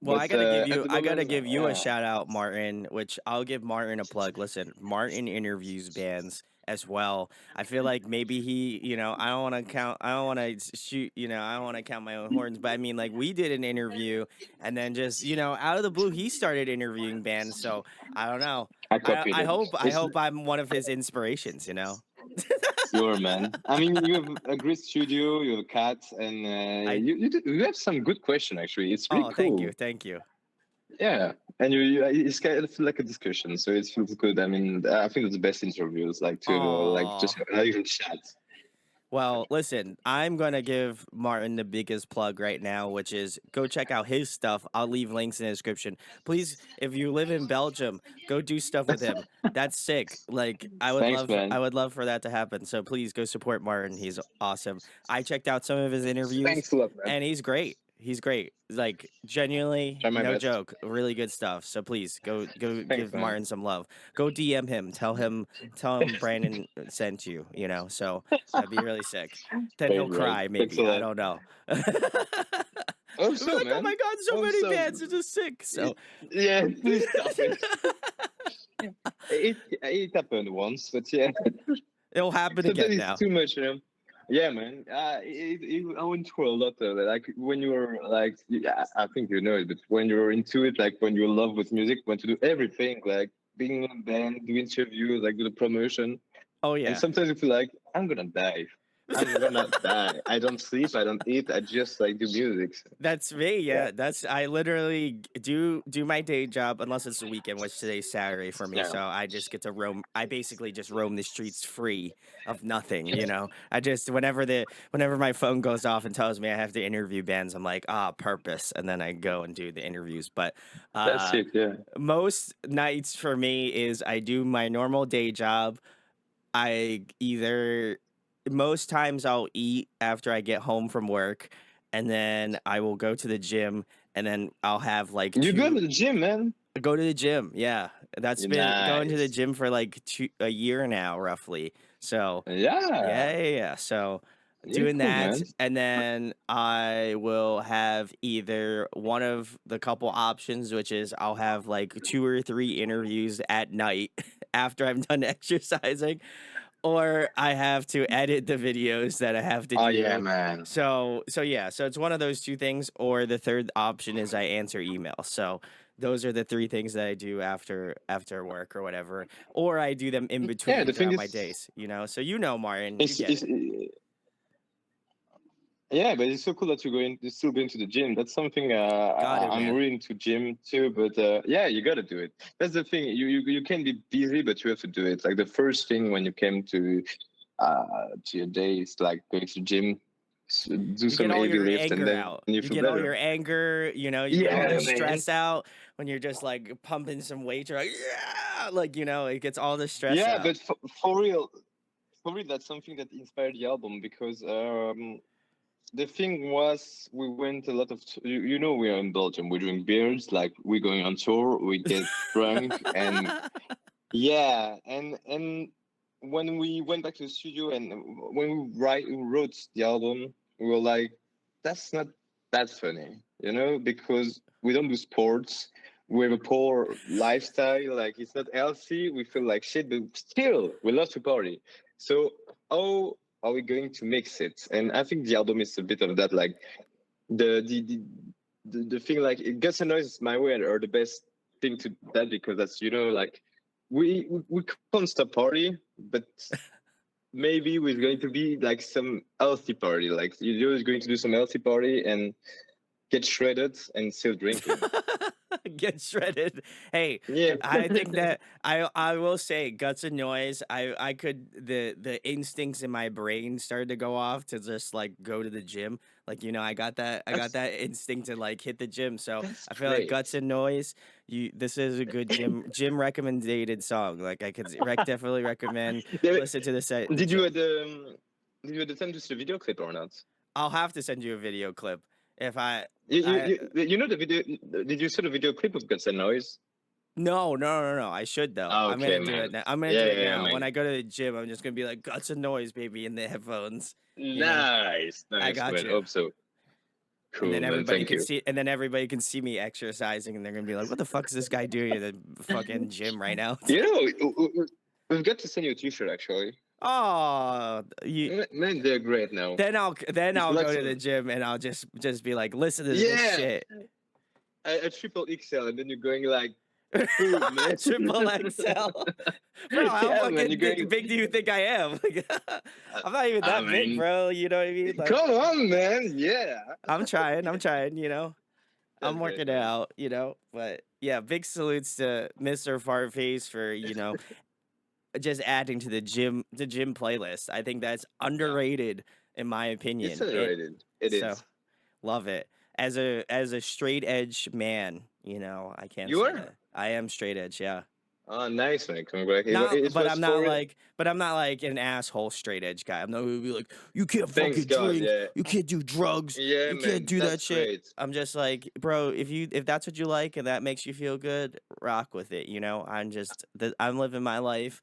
Speaker 1: Well,
Speaker 2: But at the
Speaker 1: I gotta
Speaker 2: moment,
Speaker 1: give you a
Speaker 2: yeah,
Speaker 1: shout out, Martin, which I'll give Martin a plug. Listen, Martin interviews bands as well. I feel like maybe he, I don't want to count, I don't want to shoot, I don't want to count my own horns, but I mean, like, we did an interview and then just, out of the blue, he started interviewing bands. So I don't know.
Speaker 2: I copied it.
Speaker 1: I
Speaker 2: It's
Speaker 1: hope I'm one of his inspirations,
Speaker 2: your man. I mean, you have a great studio, you have a cat, and
Speaker 1: I,
Speaker 2: you have some good question actually. It's really
Speaker 1: oh, thank you.
Speaker 2: cool.
Speaker 1: Thank you.
Speaker 2: Yeah, and it's kind of like a discussion, so it feels good. I mean, I think it's the best interviews, like to like
Speaker 1: Oh.
Speaker 2: just not even chat.
Speaker 1: Well, listen, I'm going to give Martin the biggest plug right now, which is go check out his stuff. I'll leave links in the description. Please, if you live in Belgium, go do stuff with him. That's sick. Like
Speaker 2: Thanks,
Speaker 1: I
Speaker 2: man.
Speaker 1: would love for that to happen. So please go support Martin. He's awesome. I checked out some of his interviews
Speaker 2: Thanks a lot, man.
Speaker 1: and he's great. He's great. Like genuinely,
Speaker 2: Try my
Speaker 1: no
Speaker 2: best.
Speaker 1: joke, really good stuff. So please go
Speaker 2: Thanks,
Speaker 1: give
Speaker 2: man.
Speaker 1: Martin some love. Go DM him. Tell him Brandon sent you, So that'd be really sick. Then he'll
Speaker 2: Thanks, bro.
Speaker 1: cry,
Speaker 2: Thanks a
Speaker 1: maybe. I
Speaker 2: lot.
Speaker 1: don't know.
Speaker 2: Hope
Speaker 1: He'll be
Speaker 2: so,
Speaker 1: like, "Oh
Speaker 2: man.
Speaker 1: my god, so
Speaker 2: Hope
Speaker 1: many
Speaker 2: so.
Speaker 1: bands are just sick." So
Speaker 2: Yeah, please stop it. It happened once, but yeah,
Speaker 1: it'll happen
Speaker 2: sometimes
Speaker 1: again
Speaker 2: it's
Speaker 1: now.
Speaker 2: too much, you know. Yeah, man. I went through a lot of it. Like when you were like, yeah, I think you know it, but when you're into it, like when you're in love with music, want to do everything, like being in a band, do interviews, like do the promotion,
Speaker 1: Oh
Speaker 2: and
Speaker 1: yeah.
Speaker 2: sometimes you feel like I'm gonna die. I'm gonna die. I don't sleep. I don't eat. I just like do music. So,
Speaker 1: That's me,
Speaker 2: yeah.
Speaker 1: yeah. That's I literally do my day job unless it's the weekend, which today's Saturday for me.
Speaker 2: Yeah.
Speaker 1: So I just get to roam. I basically just roam the streets free of nothing. I just whenever my phone goes off and tells me I have to interview bands, I'm like, purpose, and then I go and do the interviews. But
Speaker 2: That's
Speaker 1: uh
Speaker 2: it. Yeah.
Speaker 1: most nights for me is I do my normal day job. I either most times I'll eat after I get home from work, and then I will go to the gym, and then I'll have like
Speaker 2: You go
Speaker 1: two
Speaker 2: to the gym, man.
Speaker 1: go to the gym. Yeah, that's
Speaker 2: You're
Speaker 1: been going to the
Speaker 2: nice.
Speaker 1: gym for like a year now, roughly. So
Speaker 2: Yeah.
Speaker 1: yeah. So
Speaker 2: You're
Speaker 1: doing
Speaker 2: cool,
Speaker 1: that,
Speaker 2: man.
Speaker 1: and then I will have either one of the couple options, which is I'll have like 2 or 3 interviews at night after I'm done exercising, or I have to edit the videos that I have to
Speaker 2: Oh yeah,
Speaker 1: do.
Speaker 2: man.
Speaker 1: So yeah, so it's one of those two things, or the third option is I answer emails. So those are the three things that I do after work or whatever, or I do them in
Speaker 2: Yeah,
Speaker 1: between
Speaker 2: the thing
Speaker 1: throughout my
Speaker 2: is,
Speaker 1: days. So Martin, you
Speaker 2: it's,
Speaker 1: get
Speaker 2: it's
Speaker 1: it.
Speaker 2: yeah, but it's so cool that you're still going to the gym. That's something
Speaker 1: Got it,
Speaker 2: I'm
Speaker 1: man.
Speaker 2: really into gym too. But yeah, you gotta do it. That's the thing. You can be busy, but you have to do it. Like the first thing when you came to your day is like going to the gym, do
Speaker 1: You get
Speaker 2: some
Speaker 1: all
Speaker 2: heavy
Speaker 1: your
Speaker 2: lift, and
Speaker 1: anger
Speaker 2: then
Speaker 1: out.
Speaker 2: you
Speaker 1: You
Speaker 2: feel
Speaker 1: get all
Speaker 2: better.
Speaker 1: your anger. You get all your
Speaker 2: Yeah, man.
Speaker 1: stress out when you're just like pumping some weight. You're like, yeah, like it gets all the stress
Speaker 2: Yeah,
Speaker 1: out.
Speaker 2: but for real, that's something that inspired the album because the thing was we went a lot of you know we are in Belgium, we're doing beers, like we're going on tour, we get drunk, and yeah, and when we went back to the studio and when we wrote the album, we were like, that's not that funny, you know, because we don't do sports, we have a poor lifestyle, like it's not healthy, we feel like shit, but still we love to party. So how are we going to mix it? And I think the album is a bit of that, like the the the, the thing, like Guts and Noise is my way are the best thing to that, because that's, like we can't stop party, but maybe we're going to be like some healthy party, like you're just going to do some healthy party and get shredded and still drinking.
Speaker 1: Get shredded. Hey,
Speaker 2: Yeah.
Speaker 1: I think that I will say guts and noise. I could the instincts in my brain started to go off to just like go to the gym. Like I got
Speaker 2: that's
Speaker 1: that instinct to like hit the gym. So
Speaker 2: that's
Speaker 1: I feel like
Speaker 2: great.
Speaker 1: guts and noise. This is a good gym recommended song. Like I could definitely recommend
Speaker 2: Yeah,
Speaker 1: listen to this at the
Speaker 2: did you
Speaker 1: gym.
Speaker 2: had did you have the time to see the video clip or not?
Speaker 1: I'll have to send you a video clip if
Speaker 2: You you
Speaker 1: I
Speaker 2: you know the video? Did you see the video clip of Guns and Noise?
Speaker 1: No, no, no, no. I should though.
Speaker 2: Ah,
Speaker 1: I'm
Speaker 2: okay,
Speaker 1: gonna do
Speaker 2: man.
Speaker 1: it now. I'm gonna
Speaker 2: Yeah,
Speaker 1: do
Speaker 2: yeah,
Speaker 1: it
Speaker 2: yeah,
Speaker 1: now. When
Speaker 2: man.
Speaker 1: I go to the gym, I'm just gonna be like guts and noise, baby, in the headphones. You know,
Speaker 2: Nice,
Speaker 1: I
Speaker 2: nice,
Speaker 1: got
Speaker 2: man.
Speaker 1: you.
Speaker 2: Hope so.
Speaker 1: And then
Speaker 2: Cool, man. Thank you.
Speaker 1: everybody can see me exercising, and they're gonna be like, "What the fuck is this guy doing in the fucking gym right now?"
Speaker 2: You know, we've got to send you a T-shirt actually.
Speaker 1: Oh, you.
Speaker 2: Man, they're great now.
Speaker 1: Then
Speaker 2: It's
Speaker 1: I'll
Speaker 2: like
Speaker 1: go to the
Speaker 2: some,
Speaker 1: gym and I'll just be like, "Listen to this
Speaker 2: yeah,
Speaker 1: shit."
Speaker 2: a triple XL, and then you're going like, boom, man.
Speaker 1: Triple XL. Bro, how
Speaker 2: Yeah, man, you're
Speaker 1: fucking
Speaker 2: going.
Speaker 1: big do you think I am? Like, I'm not even
Speaker 2: I
Speaker 1: that big,
Speaker 2: mean,
Speaker 1: bro. You know what I mean? Like,
Speaker 2: come on, man. Yeah,
Speaker 1: I'm trying, I'm
Speaker 2: that's great,
Speaker 1: working it
Speaker 2: man.
Speaker 1: out, But yeah, big salutes to Mr. Fartface for, just adding to the gym playlist. I think that's
Speaker 2: Yeah,
Speaker 1: underrated in my
Speaker 2: it's
Speaker 1: opinion.
Speaker 2: underrated. It
Speaker 1: So
Speaker 2: is.
Speaker 1: love it. As a straight edge man, I can't
Speaker 2: You
Speaker 1: say
Speaker 2: are?
Speaker 1: that. I am straight edge, yeah.
Speaker 2: Oh, nice, man. Congrats.
Speaker 1: Not,
Speaker 2: It
Speaker 1: but
Speaker 2: was
Speaker 1: I'm not
Speaker 2: for
Speaker 1: like, but I'm not like an asshole straight edge guy. I'm not gonna be like, you can't
Speaker 2: thanks
Speaker 1: fucking
Speaker 2: God.
Speaker 1: drink,
Speaker 2: Yeah.
Speaker 1: you can't do drugs,
Speaker 2: Yeah,
Speaker 1: you can't
Speaker 2: man.
Speaker 1: do that
Speaker 2: That's
Speaker 1: shit.
Speaker 2: great.
Speaker 1: I'm just like, bro, if that's what you like and that makes you feel good, rock with it. I'm living my life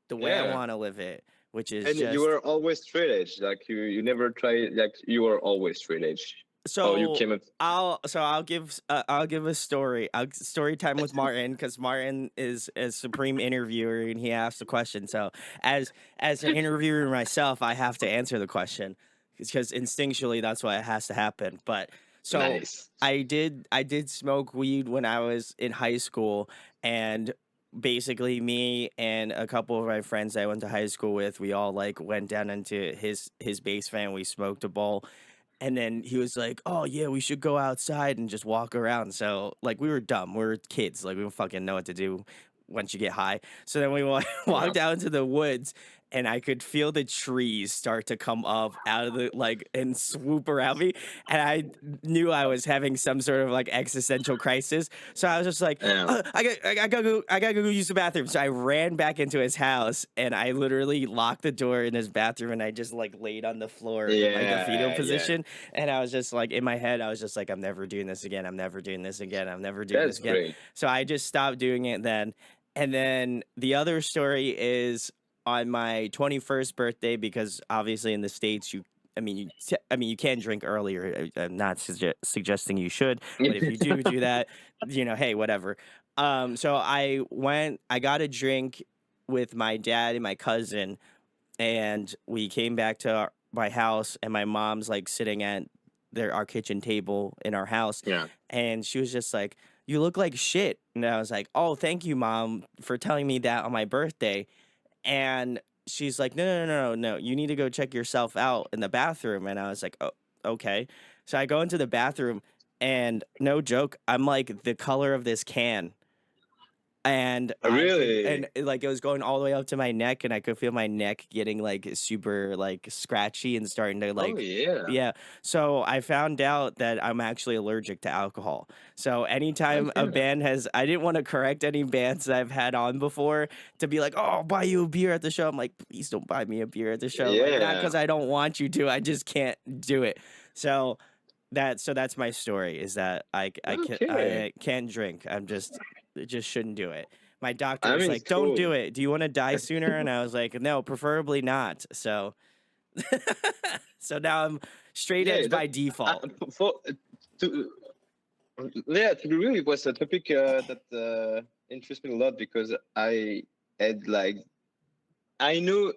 Speaker 1: the way I
Speaker 2: Yeah.
Speaker 1: want to live it, which is
Speaker 2: And you
Speaker 1: just
Speaker 2: were always straight edge. Like you never try, like you were always straight edge. Oh, you
Speaker 1: so.
Speaker 2: came up.
Speaker 1: I'll give a story. Story time with Martin because Martin is a supreme interviewer and he asks the question. So as an interviewer myself, I have to answer the question because instinctually that's what has to happen. But so
Speaker 2: Nice.
Speaker 1: I did smoke weed when I was in high school, and basically me and a couple of my friends I went to high school with, we all like went down into his basement and we smoked a bowl, and then he was like, "Oh yeah, we should go outside and just walk around." So like we were dumb, we were kids, like we don't fucking know what to do once you get high. So then we
Speaker 2: Yeah.
Speaker 1: walked out into the woods, and I could feel the trees start to come up out of the like and swoop around me, and I knew I was having some sort of like existential crisis. So I was just like,
Speaker 2: Yeah.
Speaker 1: I gotta go use the bathroom. So I ran back into his house and I literally locked the door in his bathroom and I just like laid on the floor in like the fetal
Speaker 2: Yeah. Yeah.
Speaker 1: position. And I was just like in my head, I was just like, I'm never doing this again. I'm never doing this again. I'm never doing this
Speaker 2: That's
Speaker 1: again.
Speaker 2: great.
Speaker 1: So I just stopped doing it then. And then the other story is on my 21st birthday, because obviously in the States, you can drink earlier. I'm not suggesting you should, but if you do that, hey, whatever. So I got a drink with my dad and my cousin, and we came back to my house, and my mom's like sitting at our kitchen table in our house,
Speaker 2: Yeah.
Speaker 1: and she was just like, "You look like shit," and I was like, "Oh, thank you, mom, for telling me that on my birthday." And she's like, "No, no, no, no, no, you need to go check yourself out in the bathroom." And I was like, "Oh, okay." So I go into the bathroom, and no joke, I'm like the color of this can, and
Speaker 2: Really?
Speaker 1: like it was going all the way up to my neck, and I could feel my neck getting like super like scratchy and starting to
Speaker 2: Oh
Speaker 1: like,
Speaker 2: yeah.
Speaker 1: yeah. So I found out that I'm actually allergic to alcohol. So anytime a
Speaker 2: Okay.
Speaker 1: band has, I didn't want to correct any bands that I've had on before to be like, "Oh, I'll buy you a beer at the show." I'm like, "Please don't buy me a beer at the show." Like, not
Speaker 2: Yeah.
Speaker 1: because I don't want you to, I just can't do it. So that's my story, is that
Speaker 2: Okay.
Speaker 1: I can't drink. I just shouldn't do it. My doctor
Speaker 2: I
Speaker 1: was
Speaker 2: mean, it's
Speaker 1: like, "Don't do
Speaker 2: cool.
Speaker 1: it. Do you want to die sooner?" And I was like, "No, preferably not." So so now I'm straight
Speaker 2: Yeah.
Speaker 1: edge
Speaker 2: That
Speaker 1: by default.
Speaker 2: for to Yeah, to be real, it was a topic that interests me a lot because I had like I knew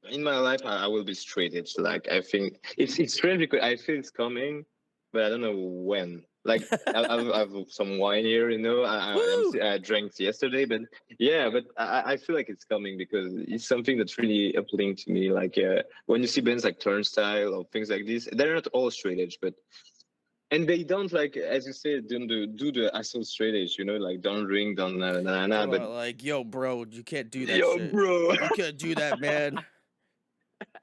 Speaker 2: in my life I will be straight edge. Like I think it's strange because I feel it's coming, but I don't know when. Like I have some wine here, you know.
Speaker 1: Woo!
Speaker 2: I drank yesterday, but yeah, but I feel like it's coming because it's something that's really appealing to me. Like when you see bands like Turnstile or things like this, they're not all straight edge, but and they don't like as you said, don't do the asshole straight edge, you know, like don't drink, don't
Speaker 1: Come
Speaker 2: but
Speaker 1: on, like, yo, bro, you can't do that
Speaker 2: yo,
Speaker 1: shit.
Speaker 2: bro,
Speaker 1: You can't do that, man.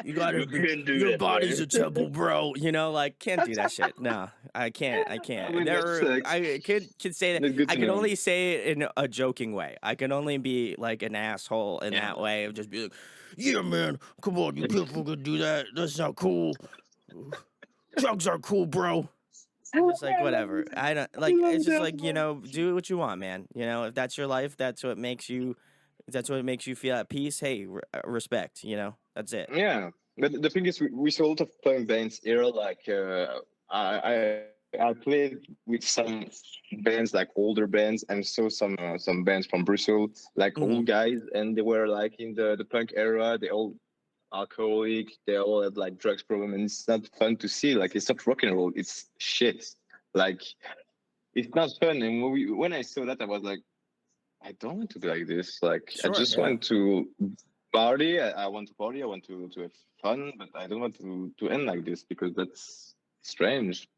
Speaker 1: You gotta
Speaker 2: you
Speaker 1: be,
Speaker 2: can't do
Speaker 1: your
Speaker 2: that,
Speaker 1: body's a
Speaker 2: man.
Speaker 1: temple, bro. You know, like, can't do that shit. No, I can't. I
Speaker 2: I
Speaker 1: can't.
Speaker 2: mean, that
Speaker 1: There,
Speaker 2: sucks.
Speaker 1: I can say that.
Speaker 2: That's good
Speaker 1: I
Speaker 2: to
Speaker 1: can
Speaker 2: know.
Speaker 1: only say it in a joking way. I can only be like an asshole in
Speaker 2: Yeah.
Speaker 1: that way of just be like, yeah, man, come on, you can't fucking do that. That's not cool. Drugs are cool, bro. I'm just like,
Speaker 2: I love
Speaker 1: whatever.
Speaker 2: this.
Speaker 1: I don't
Speaker 2: I
Speaker 1: like.
Speaker 2: love
Speaker 1: It's just
Speaker 2: that
Speaker 1: like,
Speaker 2: one.
Speaker 1: do what you want, man. If that's your life, that's what makes you. That's what makes you feel at peace. Hey, respect. That's it.
Speaker 2: Yeah, but the thing is, we saw a lot of punk bands here. Like, I played with some bands, like older bands, and saw some bands from Brussels, like old
Speaker 1: Hmm.
Speaker 2: guys, and they were like in the punk era. They all alcoholic. They all had like drugs problem, and it's not fun to see. Like, it's not rock and roll. It's shit. Like, it's not fun. And when I saw that, I was like, I don't want to be like this. Like, I
Speaker 1: Sure.
Speaker 2: just
Speaker 1: Yeah.
Speaker 2: want to party. I want to party. I want to have fun, but I don't want to end like this because that's strange.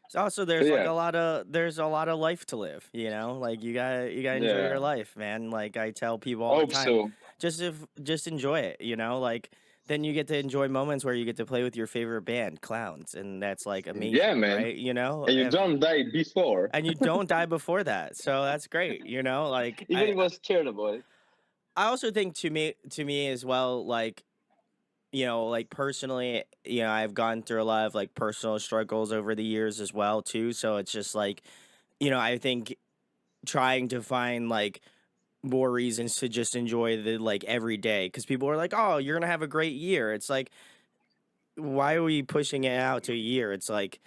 Speaker 1: So also,
Speaker 2: So yeah,
Speaker 1: there's a lot of life to live. Like you gotta enjoy your
Speaker 2: yeah.
Speaker 1: life, man. Like I tell people all
Speaker 2: I
Speaker 1: the
Speaker 2: hope
Speaker 1: time,
Speaker 2: so.
Speaker 1: just enjoy it. Like then you get to enjoy moments where you get to play with your favorite band, Clowns, and that's like
Speaker 2: Yeah,
Speaker 1: amazing,
Speaker 2: man.
Speaker 1: right?
Speaker 2: And you don't die before.
Speaker 1: And you don't die before that, so that's great. Like
Speaker 2: Even if I was scared about it.
Speaker 1: I also think to me as well, like like personally, I've gone through a lot of like personal struggles over the years as well too. So it's just like, I think trying to find like more reasons to just enjoy the like every day because people are like, oh, you're gonna have a great year. It's like, why are we pushing it out to a year? It's like,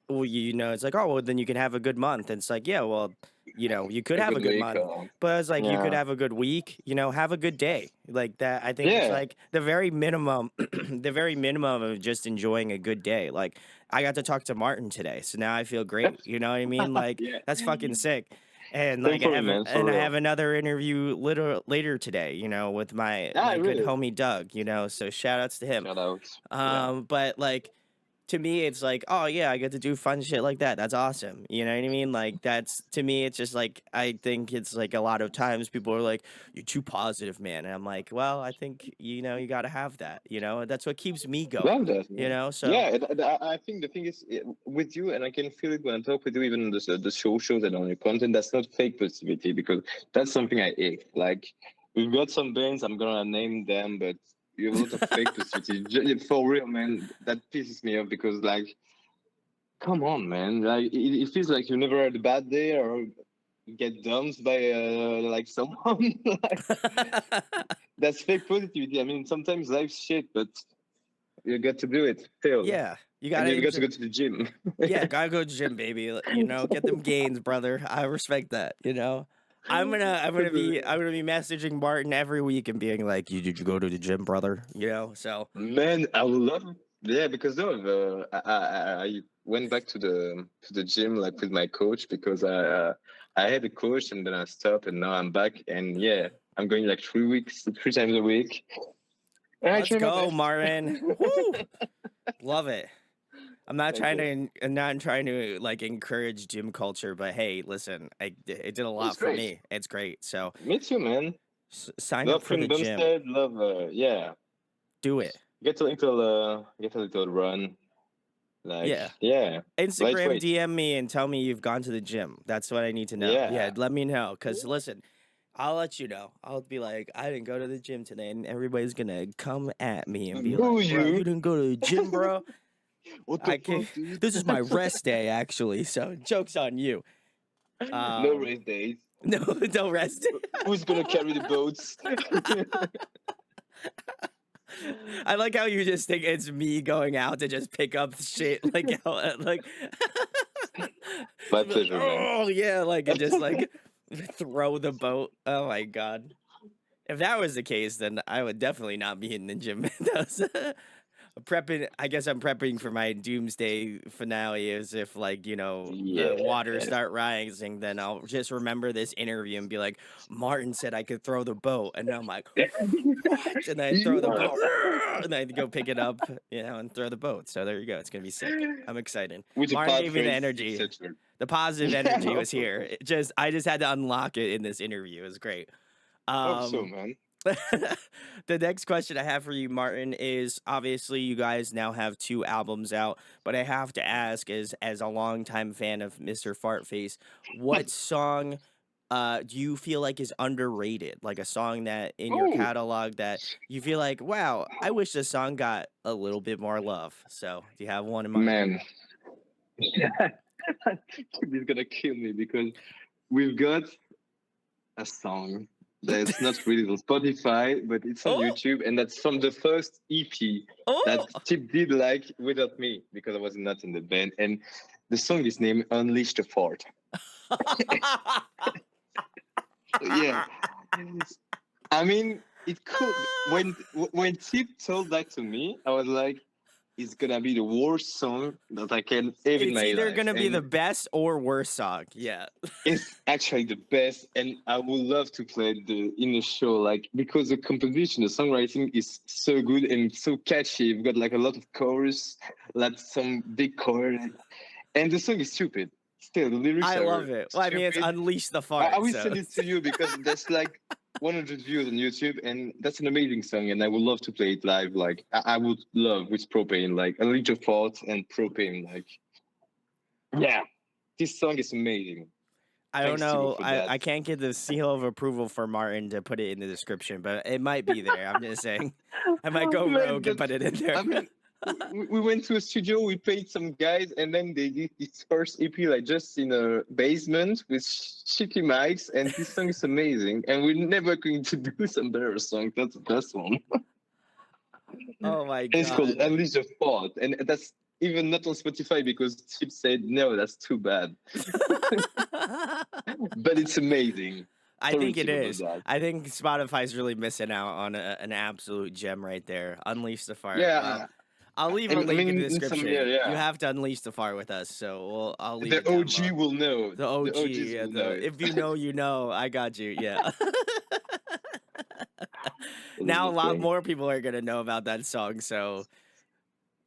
Speaker 1: well, it's like, oh, well, then you can have a good month. And it's like, yeah, well, you could
Speaker 2: A
Speaker 1: have a
Speaker 2: good
Speaker 1: good
Speaker 2: week.
Speaker 1: month, but it's like you could
Speaker 2: Yeah.
Speaker 1: have a good week. Have a good day. Like that. I think it's
Speaker 2: Yeah.
Speaker 1: like the very minimum, the very minimum of just enjoying a good day. Like I got to talk to Martin today, so now I feel great. You know what I mean? Like
Speaker 2: Yeah.
Speaker 1: that's fucking sick. And
Speaker 2: Same
Speaker 1: like
Speaker 2: for me, man. For
Speaker 1: I
Speaker 2: real.
Speaker 1: have another interview later today. With
Speaker 2: Ah,
Speaker 1: my good
Speaker 2: really?
Speaker 1: homie Doug. So shout outs to him.
Speaker 2: Shout out. Yeah.
Speaker 1: But like to me, it's like, oh yeah, I get to do fun shit like that. That's awesome. You know what I mean? Like that's to me, it's just like I think it's like a lot of times people are like, "You're too positive, man," and I'm like, well, I think you got to have that. That's what keeps me going.
Speaker 2: Love that, man.
Speaker 1: So
Speaker 2: Yeah, I think the thing is with you, and I can feel it when I talk with you, even the socials and on your content. That's not fake positivity because that's something I hate. Like we've got some bands, I'm gonna name them, but you have a lot of fake positivity. For real, man. That pisses me off because like, come on, man. Like it feels like you never had a bad day or get dumped by like someone. Like that's fake positivity. I mean, sometimes life's shit, but you get to do it still,
Speaker 1: yeah, you
Speaker 2: and
Speaker 1: gotta
Speaker 2: you got to
Speaker 1: enjoy.
Speaker 2: go to the gym.
Speaker 1: Yeah, gotta go to the gym, baby. Get them gains, brother. I respect that. I'm gonna be messaging Martin every week and being like, "You did you go to the gym, brother?" So
Speaker 2: Man, I love it. Yeah, because no, I went back to the gym like with my coach because I had a coach and then I stopped and now I'm back and yeah, I'm going like 3 weeks, 3 times a week, and I
Speaker 1: let's
Speaker 2: try my
Speaker 1: go,
Speaker 2: best.
Speaker 1: Martin. Woo! Love it.
Speaker 2: Thank you.
Speaker 1: I'm not trying to like encourage gym culture, but hey, listen, it did a
Speaker 2: It's
Speaker 1: lot for
Speaker 2: great.
Speaker 1: me. It's great. So
Speaker 2: Me too, man.
Speaker 1: sign up
Speaker 2: Love
Speaker 1: for the
Speaker 2: Queen
Speaker 1: gym.
Speaker 2: Bumstead. Love yeah.
Speaker 1: Do it.
Speaker 2: Get a little run. Like
Speaker 1: Yeah.
Speaker 2: yeah,
Speaker 1: Instagram
Speaker 2: lightweight.
Speaker 1: DM me and tell me you've gone to the gym. That's what I need to know. Yeah,
Speaker 2: Yeah.
Speaker 1: let me know. Cause listen, I'll let you know. I'll be like, I didn't go to the gym today, and everybody's gonna come at me and be
Speaker 2: Boo
Speaker 1: like, bro, you
Speaker 2: you.
Speaker 1: didn't go to the gym, bro.
Speaker 2: What the
Speaker 1: I can
Speaker 2: fuck, dude?
Speaker 1: This is my rest day, actually. So joke's on you.
Speaker 2: No
Speaker 1: Um,
Speaker 2: race days.
Speaker 1: no, don't rest.
Speaker 2: Who's gonna carry the boats?
Speaker 1: I like how you just think it's me going out to just pick up shit, like, like.
Speaker 2: My
Speaker 1: Just be like,
Speaker 2: pleasure, man.
Speaker 1: oh yeah, like and just like throw the boat. Oh my god. If that was the case, then I would definitely not be in the gym. That was prepping. I guess I'm prepping for my doomsday finale. As if like the
Speaker 2: Yeah.
Speaker 1: waters start rising, then I'll just remember this interview and be like, Martin said I could throw the boat, and I'm like, what? And I throw the boat, and I go pick it up, and throw the boat. So there you go. It's gonna be sick. I'm excited.
Speaker 2: With a
Speaker 1: Martin gave me the
Speaker 2: Fartface,
Speaker 1: energy.
Speaker 2: etc.
Speaker 1: The positive
Speaker 2: Yeah,
Speaker 1: energy was here. I just had to unlock it in this interview. It was great.
Speaker 2: hope so,
Speaker 1: Um,
Speaker 2: man.
Speaker 1: the next question I have for you, Martin, is obviously you guys now have 2 albums out, but I have to ask, as a longtime fan of Mr. Fartface, what song do you feel like is underrated? Like a song that in your
Speaker 2: Oh,
Speaker 1: catalog that you feel like, wow, I wish this song got a little bit more love. So, do you have one in mind?
Speaker 2: man. He's gonna kill me because we've got a song that's not really on Spotify, but it's on
Speaker 1: Oh,
Speaker 2: YouTube, and that's from the first EP that
Speaker 1: oh,
Speaker 2: Tip did like without me because I was not in the band. And the song is named Unleash the Fort. Yeah. I mean, it could when Tip told that to me, I was like, it's gonna be the worst song that I can have in
Speaker 1: it's
Speaker 2: my
Speaker 1: either
Speaker 2: life.
Speaker 1: gonna be the
Speaker 2: And
Speaker 1: best or worst song. Yeah.
Speaker 2: it's actually the best, and I would love to play in the show, like because the composition, the songwriting is so good and so catchy. You've got like a lot of chorus, like some big chord, and the song is stupid. Still, the lyrics
Speaker 1: I
Speaker 2: are
Speaker 1: love it. Well, I mean, it's
Speaker 2: stupid.
Speaker 1: Unleash the
Speaker 2: I
Speaker 1: Fart,
Speaker 2: will
Speaker 1: so
Speaker 2: send it to you because that's like 100 views on YouTube, and that's an amazing song. And I would love to play it live. Like I would love with propane, like a little thought and propane. Like yeah, this song is amazing.
Speaker 1: I don't
Speaker 2: Thanks, Thibaut,
Speaker 1: know.
Speaker 2: for
Speaker 1: I
Speaker 2: that.
Speaker 1: can't get the seal of approval for Martin to put it in the description, but it might be there. I'm just saying. I might go
Speaker 2: Man,
Speaker 1: rogue and
Speaker 2: but
Speaker 1: put it in there.
Speaker 2: I mean, we went to a studio, we paid some guys, and then they did this first EP like just in a basement with shitty mics, and this song is amazing. And we're never going to do some better song. That's the best one.
Speaker 1: Oh my
Speaker 2: And it's called
Speaker 1: god.
Speaker 2: Unleash the Thought, and that's even not on Spotify because Chip said no, that's too bad. But it's amazing.
Speaker 1: I
Speaker 2: Sorry,
Speaker 1: think it
Speaker 2: Chip, about
Speaker 1: is.
Speaker 2: that.
Speaker 1: I think Spotify's really missing out on an absolute gem right there. Unleash the Fart. Well,
Speaker 2: Yeah,
Speaker 1: I'll leave a
Speaker 2: and I
Speaker 1: link in the
Speaker 2: mean, in some yeah,
Speaker 1: description. You
Speaker 2: yeah.
Speaker 1: have to unleash the fart with us, so I'll leave
Speaker 2: The
Speaker 1: it down
Speaker 2: OG
Speaker 1: below.
Speaker 2: will know.
Speaker 1: The
Speaker 2: The
Speaker 1: OG,
Speaker 2: OGs
Speaker 1: yeah,
Speaker 2: will know
Speaker 1: the
Speaker 2: it.
Speaker 1: if you know, you know. I got you. Yeah.
Speaker 2: That is
Speaker 1: Now a
Speaker 2: the
Speaker 1: lot
Speaker 2: thing.
Speaker 1: more people are gonna know about that song, so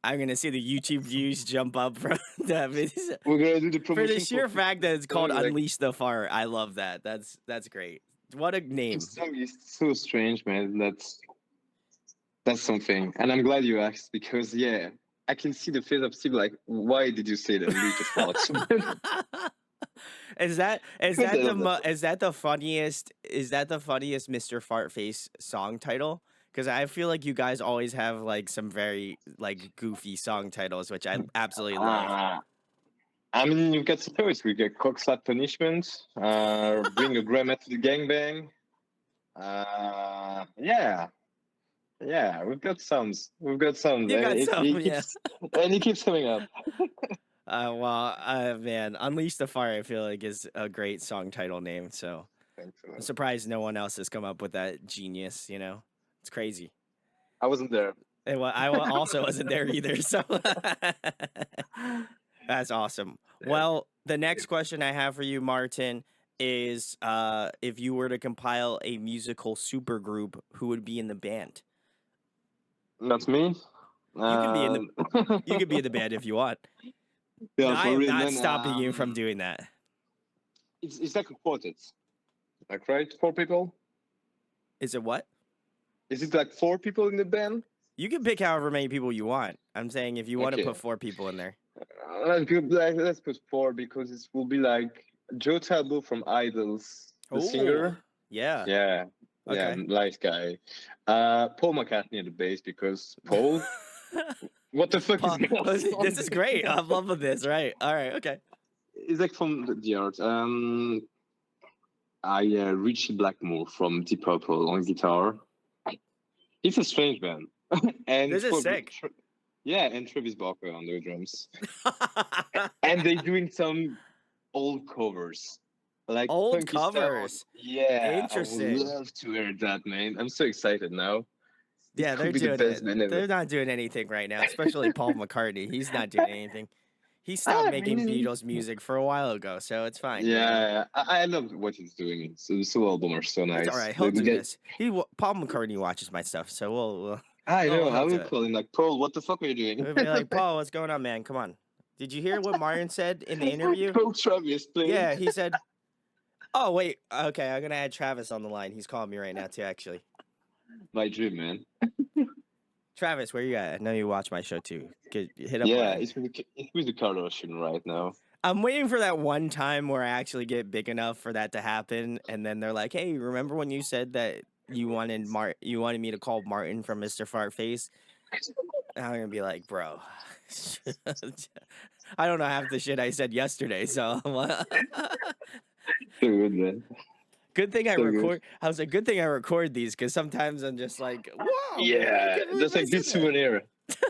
Speaker 1: I'm gonna see the YouTube views jump up from that video.
Speaker 2: We're gonna do the
Speaker 1: For the
Speaker 2: promotion for
Speaker 1: sheer fact that it's called
Speaker 2: song. Like
Speaker 1: "Unleash the Fart." I love that. That's great. What a
Speaker 2: this
Speaker 1: name.
Speaker 2: song is so strange, man. That's something, and I'm glad you asked because yeah, I can see the face of Steve. Like, why did you say that? Lead the thoughts.
Speaker 1: Is
Speaker 2: Because I
Speaker 1: that
Speaker 2: love that
Speaker 1: is that the funniest Mr. Fartface song title? Because I feel like you guys always have like some very like goofy song titles, which I absolutely love.
Speaker 2: song. I mean, you've got stories. We get cockslap punishment. Bring a grandma to the gangbang. Yeah, yeah. We've got sounds. We've got sounds,
Speaker 1: You
Speaker 2: and
Speaker 1: got some,
Speaker 2: it
Speaker 1: yeah.
Speaker 2: keeps and it keeps coming up.
Speaker 1: Man, Unleash the Fire, I feel like is a great song title name. So
Speaker 2: Thanks a
Speaker 1: I'm
Speaker 2: lot.
Speaker 1: surprised no one else has come up with that genius. It's crazy.
Speaker 2: I wasn't there.
Speaker 1: Also wasn't there either. So that's awesome.
Speaker 2: Yeah.
Speaker 1: Well, the next question I have for you, Martin, is if you were to compile a musical supergroup, who would be in the band?
Speaker 2: Not me.
Speaker 1: You can be in the
Speaker 2: Um,
Speaker 1: you could be in the band if you want.
Speaker 2: yeah,
Speaker 1: I
Speaker 2: for
Speaker 1: am
Speaker 2: real,
Speaker 1: not
Speaker 2: man.
Speaker 1: stopping you from doing that.
Speaker 2: It's like a quartet, like right, 4 people.
Speaker 1: Is it what?
Speaker 2: Is it like 4 people in the band?
Speaker 1: You can pick however many people you want. I'm saying if you want to
Speaker 2: Okay,
Speaker 1: put 4 people in there.
Speaker 2: let's put 4 because it will be like Joe Talbot from Idols, the
Speaker 1: Oh,
Speaker 2: singer.
Speaker 1: yeah.
Speaker 2: Yeah, yeah,
Speaker 1: Okay.
Speaker 2: nice guy. Paul McCartney at the bass because Paul. What the fuck is
Speaker 1: Paul,
Speaker 2: going on?
Speaker 1: this is great. I'm loving this. Right. All right. Okay.
Speaker 2: It's like from the art. Richie Blackmore from Deep Purple on guitar. He's a strange band. and
Speaker 1: This is sick.
Speaker 2: yeah, and Travis Barker on the drums. And they're doing some old covers, like
Speaker 1: Old
Speaker 2: funky style.
Speaker 1: covers.
Speaker 2: Yeah, I would
Speaker 1: Interesting.
Speaker 2: love to hear that, man. I'm so excited now. It
Speaker 1: Yeah,
Speaker 2: could
Speaker 1: they're
Speaker 2: be the
Speaker 1: doing
Speaker 2: best
Speaker 1: it.
Speaker 2: band ever.
Speaker 1: They're not doing anything right now, especially Paul McCartney. He's not doing anything. He stopped
Speaker 2: Ah,
Speaker 1: making
Speaker 2: really?
Speaker 1: Beatles music for a while ago, so it's fine, you know.
Speaker 2: Yeah, I love what he's doing. So the solo album are so
Speaker 1: It's all
Speaker 2: nice.
Speaker 1: right. He'll
Speaker 2: The
Speaker 1: do
Speaker 2: guy,
Speaker 1: this. Paul McCartney watches my stuff, so we'll
Speaker 2: I know. I
Speaker 1: he'll do
Speaker 2: will
Speaker 1: it.
Speaker 2: call him like Paul. What the fuck are you doing?
Speaker 1: He'll be like, Paul, what's going on, man? Come on. Did you hear what Martin said in the interview?
Speaker 2: Paul Travis, please.
Speaker 1: Yeah, he said, "Oh wait, okay, I'm gonna add Travis on the line. He's calling me right now too, actually.
Speaker 2: My dream, man.
Speaker 1: Travis, where you at? I know you watch my show too. Hit up
Speaker 2: Yeah,
Speaker 1: Martin.
Speaker 2: it's with the Kardashian right now.
Speaker 1: I'm waiting for that one time where I actually get big enough for that to happen, and then they're like, "Hey, remember when you said that you wanted me to call Martin from Mr. Fartface?" And I'm gonna be like, "Bro, I don't know half the shit I said yesterday." So
Speaker 2: So good, man.
Speaker 1: good thing I
Speaker 2: So good.
Speaker 1: record. I was like, good thing I record these because sometimes I'm just like, "Whoa, man, I
Speaker 2: Yeah,
Speaker 1: can't believe
Speaker 2: that's
Speaker 1: I
Speaker 2: like big
Speaker 1: said that."
Speaker 2: souvenir.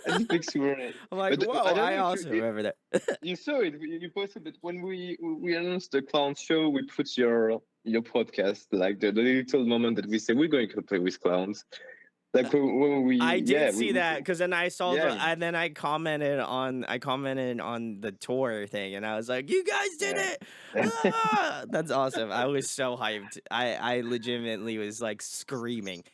Speaker 2: That's a big souvenir.
Speaker 1: I'm like,
Speaker 2: But
Speaker 1: "Whoa,
Speaker 2: I don't
Speaker 1: I
Speaker 2: know if you
Speaker 1: also remember that."
Speaker 2: you saw it. You posted it when we announced the clown show. We put your podcast, like the little moment that we say we're going to play with clowns. Like when we
Speaker 1: I
Speaker 2: yeah
Speaker 1: did see that because then I saw
Speaker 2: yeah
Speaker 1: and then I commented on the tour thing, and I was like, "You guys did
Speaker 2: yeah.
Speaker 1: it! Ah! That's awesome!" I was so hyped. I legitimately was like screaming.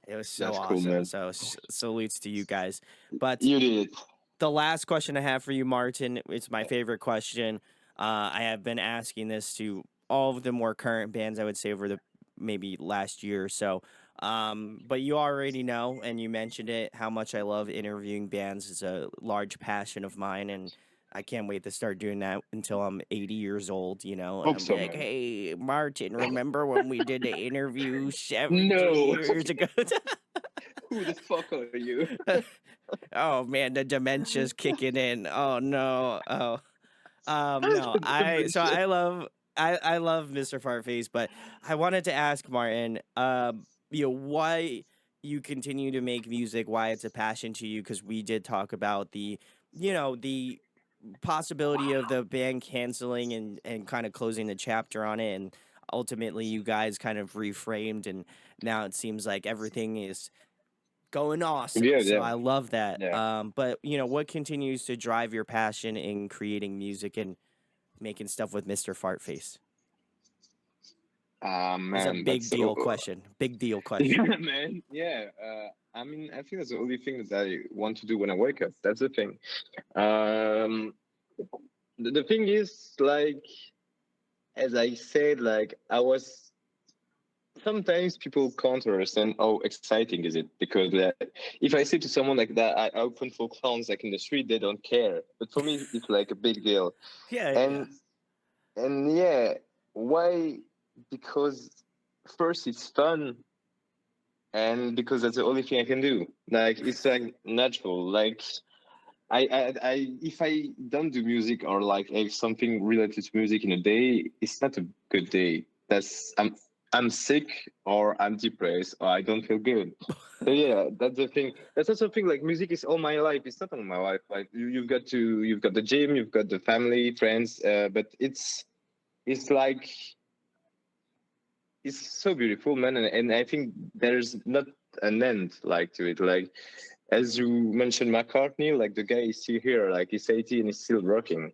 Speaker 1: It was so
Speaker 2: That's cool,
Speaker 1: awesome.
Speaker 2: man.
Speaker 1: So salutes to you guys. But
Speaker 2: You did it.
Speaker 1: the last question I have for you, Martin, it's my favorite question. I have been asking this to all of the more current bands, I would say, over the maybe last year or so. But you already know, and you mentioned it, how much I love interviewing bands. It's a large passion of mine, and I can't wait to start doing that until I'm 80 years old, you know, and
Speaker 2: Hope
Speaker 1: I'm be
Speaker 2: so,
Speaker 1: like,
Speaker 2: man.
Speaker 1: hey, Martin, remember when we did the interview 70
Speaker 2: No,
Speaker 1: years ago?
Speaker 2: who the fuck are you?
Speaker 1: Oh man, the dementia's kicking in. Oh no. Oh. No.
Speaker 2: Dementia.
Speaker 1: I love Mr. Fartface, but I wanted to ask Martin, why you continue to make music, why it's a passion to you, because we did talk about the possibility of the band canceling and kind of closing the chapter on it, and ultimately you guys kind of reframed, and now it seems like everything is going awesome.
Speaker 2: Yeah,
Speaker 1: So
Speaker 2: yeah,
Speaker 1: I love that.
Speaker 2: yeah.
Speaker 1: But what continues to drive your passion in creating music and making stuff with Mr. Fartface?
Speaker 2: Ah,
Speaker 1: It's a
Speaker 2: man,
Speaker 1: big
Speaker 2: that's
Speaker 1: deal
Speaker 2: so.
Speaker 1: question. Big deal question.
Speaker 2: Yeah, man. Yeah. I mean, I think that's the only thing that I want to do when I wake up. That's the thing. Um, the thing is, like, as I said, like, I was sometimes people can't understand how exciting is it because if I say to someone like that I open for clowns like in the street, they don't care. But for me, it's like a big deal.
Speaker 1: Yeah, yeah.
Speaker 2: And yeah, why? Because first it's fun, and because that's the only thing I can do. Like it's like natural. Like if I don't do music or like have something related to music in a day, it's not a good day. I'm sick or I'm depressed or I don't feel good. So yeah, that's the thing. That's also something like music is all my life. It's not all my life. Like you've got the gym, you've got the family, friends, but it's like it's so beautiful, man. And I think there's not an end like to it. Like as you mentioned McCartney, like the guy is still here, like he's 80 and he's still rocking.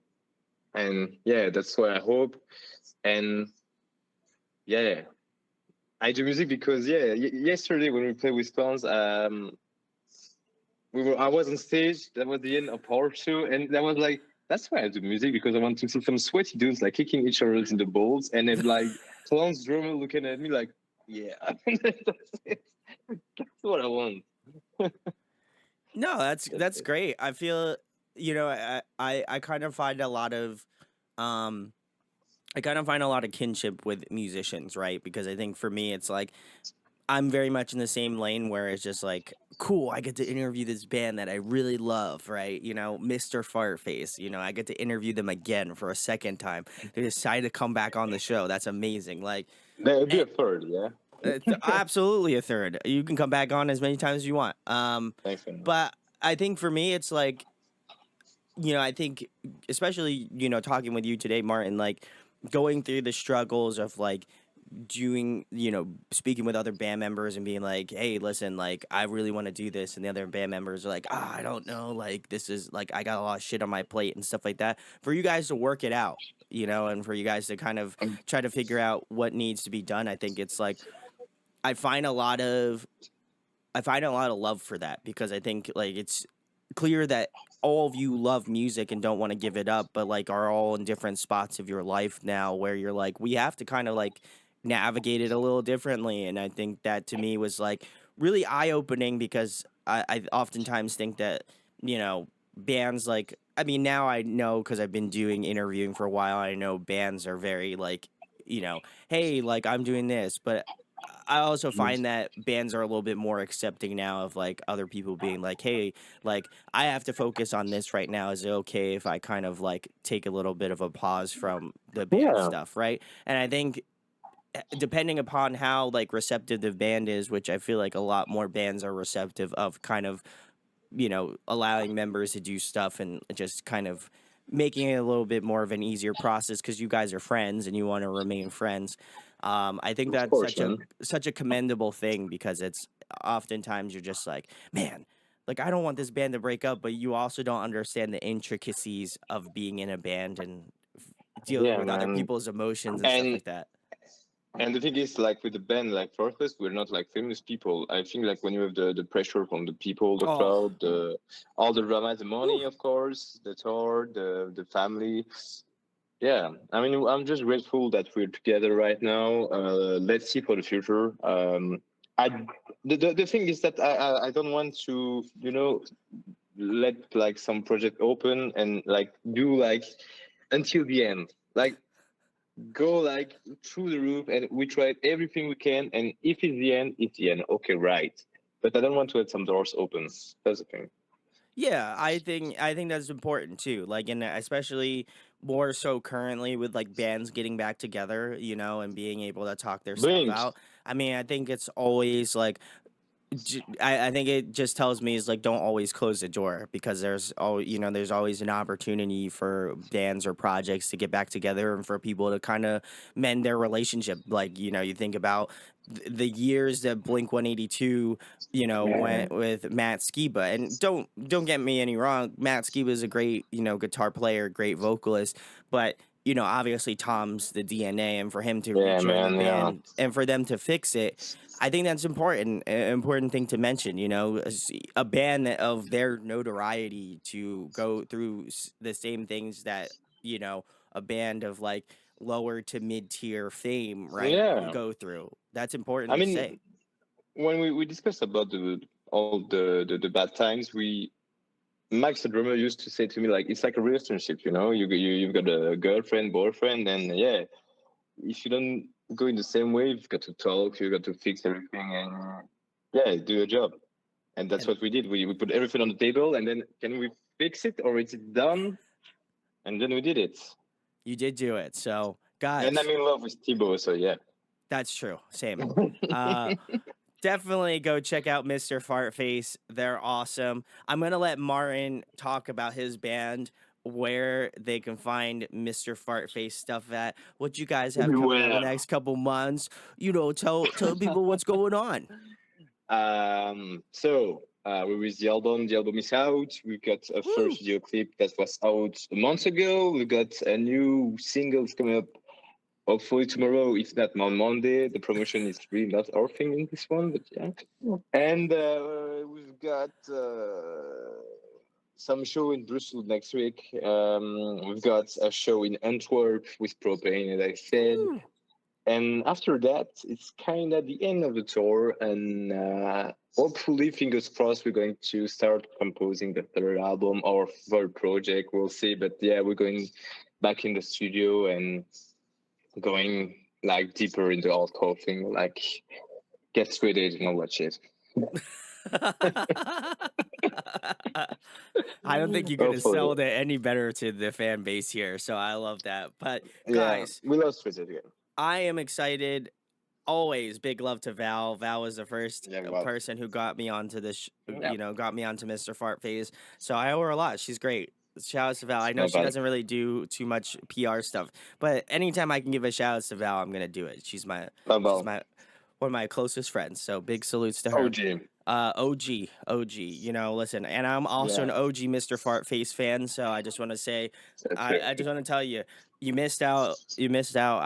Speaker 2: And yeah, that's what I hope. And yeah, I do music because yeah, yesterday when we played with Clowns, I was on stage. That was the end of our show, and that was like that's why I do music because I want to see some sweaty dudes like kicking each other in the balls, and then like Clowns drummer looking at me like, yeah, that's it. That's what I want.
Speaker 1: No,
Speaker 2: That's
Speaker 1: that's
Speaker 2: it.
Speaker 1: great. I feel I kind of find a lot of um I kind of find a lot of kinship with musicians, right? Because I think for me it's like I'm very much in the same lane where it's just like, cool, I get to interview this band that I really love, right? Mr. Fartface, I get to interview them again for a second time. They decide to come back on the show. That's amazing. Like,
Speaker 2: That would be
Speaker 1: eh,
Speaker 2: a third, yeah.
Speaker 1: it's absolutely a third. You can come back on as many times as you want.
Speaker 2: Thanks, man.
Speaker 1: But I think for me, it's like, I think, especially, talking with you today, Martin, like, going through the struggles of like doing, speaking with other band members and being like, hey, listen, like, I really want to do this. And the other band members are like, I don't know. Like, this is like, I got a lot of shit on my plate and stuff like that. For you guys to work it out, and for you guys to kind of
Speaker 2: Um,
Speaker 1: try to figure out what needs to be done, I think it's like, I find a lot of I find a lot of love for that because I think like it's clear that all of you love music and don't want to give it up, but like are all in different spots of your life now where you're like, we have to kind of like navigate it a little differently. And I think that to me was like really eye opening because I oftentimes think that, bands like, I mean, now I know because I've been doing interviewing for a while, I know bands are very like, hey, like I'm doing this, but I also find that bands are a little bit more accepting now of like other people being like, hey, like I have to focus on this right now. Is it okay if I kind of like take a little bit of a pause from the band
Speaker 2: yeah,
Speaker 1: stuff, right? And I think depending upon how like receptive the band is, which I feel like a lot more bands are receptive of kind of, allowing members to do stuff and just kind of making it a little bit more of an easier process because you guys are friends and you want to remain friends. I think
Speaker 2: of
Speaker 1: that's
Speaker 2: course, man.
Speaker 1: such a commendable thing because it's oftentimes you're just like, man, like I don't want this band to break up, but you also don't understand the intricacies of being in a band and dealing
Speaker 2: Yeah,
Speaker 1: with other
Speaker 2: man.
Speaker 1: people's emotions and stuff
Speaker 2: And
Speaker 1: like that.
Speaker 2: And the thing is, like with the band, like Fartface, we're not like famous people. I think like when you have the pressure from the people, the
Speaker 1: Oh,
Speaker 2: crowd, the all the drama, the
Speaker 1: whew.
Speaker 2: money, of course, the tour, the family. Yeah, I mean, I'm just grateful that we're together right now. Let's see for the future. I the thing is that I don't want to let like some project open and like do like until the end. Like go like through the roof and we tried everything we can and if it's the end it's the end, okay, right, but I don't want to let some doors open. That's the thing.
Speaker 1: Yeah, I think that's important too. Like, and especially more so currently with like bands getting back together, and being able to talk their stuff
Speaker 2: Blink.
Speaker 1: out. I mean, I think it's always like I think it just tells me is like don't always close the door because there's always an opportunity for bands or projects to get back together and for people to kind of mend their relationship. Like you think about the years that Blink 182
Speaker 2: Yeah,
Speaker 1: went with Matt Skiba, and don't get me any wrong, Matt Skiba is a great guitar player, great vocalist, but obviously Tom's the DNA, and for him to
Speaker 2: yeah,
Speaker 1: rejoin the
Speaker 2: man, yeah.
Speaker 1: band and for them to fix it, I think that's important. An important thing to mention. A band of their notoriety to go through the same things that a band of like lower to mid tier fame, right,
Speaker 2: Yeah,
Speaker 1: go through. That's
Speaker 2: I
Speaker 1: important to say.
Speaker 2: mean, when we discussed about all the bad times, we Max the drummer used to say to me like it's like a relationship, you've got a girlfriend, boyfriend, and yeah, if you don't go in the same way, you've got to talk, you've got to fix everything, and yeah, do your job. And that's
Speaker 1: And
Speaker 2: what we did. We put everything on the table, and then can we fix it or is it done? And then we did it.
Speaker 1: you did do it. So,
Speaker 2: And I'm
Speaker 1: guys,
Speaker 2: in love with Thibaut, so yeah.
Speaker 1: that's true. Same. Uh, Definitely go check out Mr. Fartface. They're awesome. I'm going to let Martin talk about his band, where they can find Mr. Fartface stuff at, what you guys have coming up in the
Speaker 2: Well,
Speaker 1: next couple months. Tell people what's going on.
Speaker 2: we released the album is out. We got a
Speaker 1: Woo!
Speaker 2: first video clip that was out a month ago. We got a new singles coming up hopefully tomorrow, if not on Monday. The promotion is really not our thing in this one, but yeah. And we've got some show in Brussels next week. We've got a show in Antwerp with Propane, as I said.
Speaker 1: Woo!
Speaker 2: And after that, it's kind of the end of the tour. And hopefully, fingers crossed, we're going to start composing the third album or third project. We'll see. But yeah, we're going back in the studio and going like deeper into all whole thing, like get with it and all that shit.
Speaker 1: I don't think you could have
Speaker 2: Hopefully.
Speaker 1: sold it any better to the fan base here. So I love that. But
Speaker 2: Yeah,
Speaker 1: guys,
Speaker 2: we lost Twitter again.
Speaker 1: I am excited. Always big love to Val. Val was the first
Speaker 2: Yeah, well,
Speaker 1: person who got me onto
Speaker 2: yeah.
Speaker 1: got me onto Mr. Fartface. So I owe her a lot. She's great. Shout outs to Val. I
Speaker 2: It's
Speaker 1: know
Speaker 2: not
Speaker 1: she
Speaker 2: bad.
Speaker 1: doesn't really do too much PR stuff, but anytime I can give a shout outs to Val, I'm gonna do it. She's
Speaker 2: About
Speaker 1: my one of my closest friends. So big salutes to her.
Speaker 2: OG.
Speaker 1: OG. You know, listen, and I'm also an
Speaker 2: Yeah,
Speaker 1: OG Mr. Fartface fan. So I just want to say,
Speaker 2: that's
Speaker 1: I
Speaker 2: good.
Speaker 1: just want to tell you, you missed out. You missed out.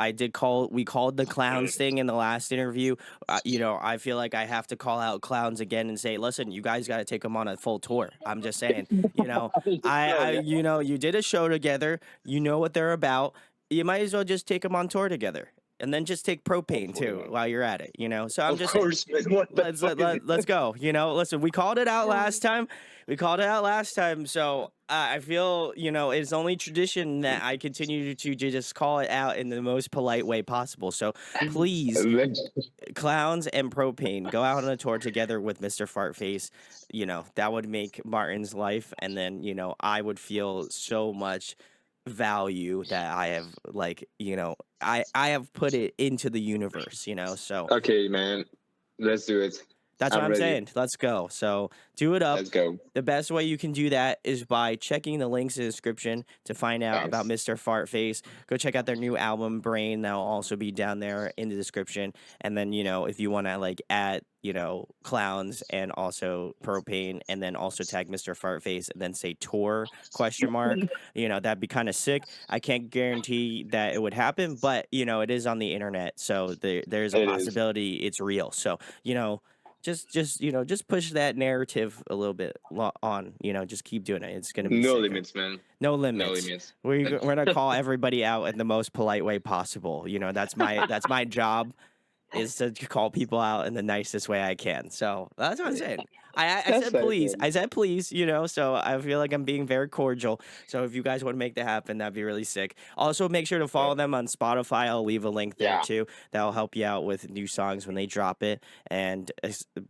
Speaker 1: We called the clowns thing in the last interview. You know, I feel like I have to call out clowns again and say, listen, you guys got to take them on a full tour. I'm just saying, you know,
Speaker 2: So yeah,
Speaker 1: you know, you did a show together. You know what they're about. You might as well just take them on tour together. And then just take propane
Speaker 2: hopefully,
Speaker 1: too
Speaker 2: man.
Speaker 1: while you're at it, you know. So I'm
Speaker 2: Of
Speaker 1: just saying,
Speaker 2: course, man. What the fuck is it?
Speaker 1: let's go. You know, listen, we called it out last time. We called it out last time. So I feel, you know, it's only tradition that I continue to just call it out in the most polite way possible. So please, clowns and propane go out on a tour together with Mr. Fartface. You know, that would make Martin's life. And then, you know, I would feel so much value that I have, like, you know, I have put it into the universe, you know. So
Speaker 2: Okay, man. Let's do it.
Speaker 1: that's what
Speaker 2: I'm
Speaker 1: I'm
Speaker 2: ready.
Speaker 1: saying. Let's go. So do it up.
Speaker 2: Let's go.
Speaker 1: The best way you can do that is by checking the links in the description to find out about
Speaker 2: Thanks.
Speaker 1: Mr. Fartface. Go check out their new album, Brain. That'll also be down there in the description. And then, you know, if you want to like add, you know, clowns and also propane, and then also tag Mr. Fartface and then say tour question mark, you know, that'd be kind of sick. I can't guarantee that it would happen, but you know, it is on the internet. So there's a
Speaker 2: It is.
Speaker 1: possibility it's real. So, you know, you know, just push that narrative a little bit on, you know, just keep doing it. It's gonna be
Speaker 2: No
Speaker 1: sicker.
Speaker 2: limits, man.
Speaker 1: No
Speaker 2: No
Speaker 1: limits.
Speaker 2: limits.
Speaker 1: We're gonna call everybody out in the most polite way possible. You know, that's my job, is to call people out in the nicest way I can. So that's what I'm saying. I
Speaker 2: That's
Speaker 1: said
Speaker 2: nice,
Speaker 1: please.
Speaker 2: man.
Speaker 1: I said please, you know, so I feel like I'm being very cordial. So if you guys want to make that happen, that'd be really sick. Also, make sure to
Speaker 2: Yeah.
Speaker 1: follow them on Spotify. I'll leave a link there
Speaker 2: Yeah.
Speaker 1: too. That'll help you out with new songs when they drop it. And,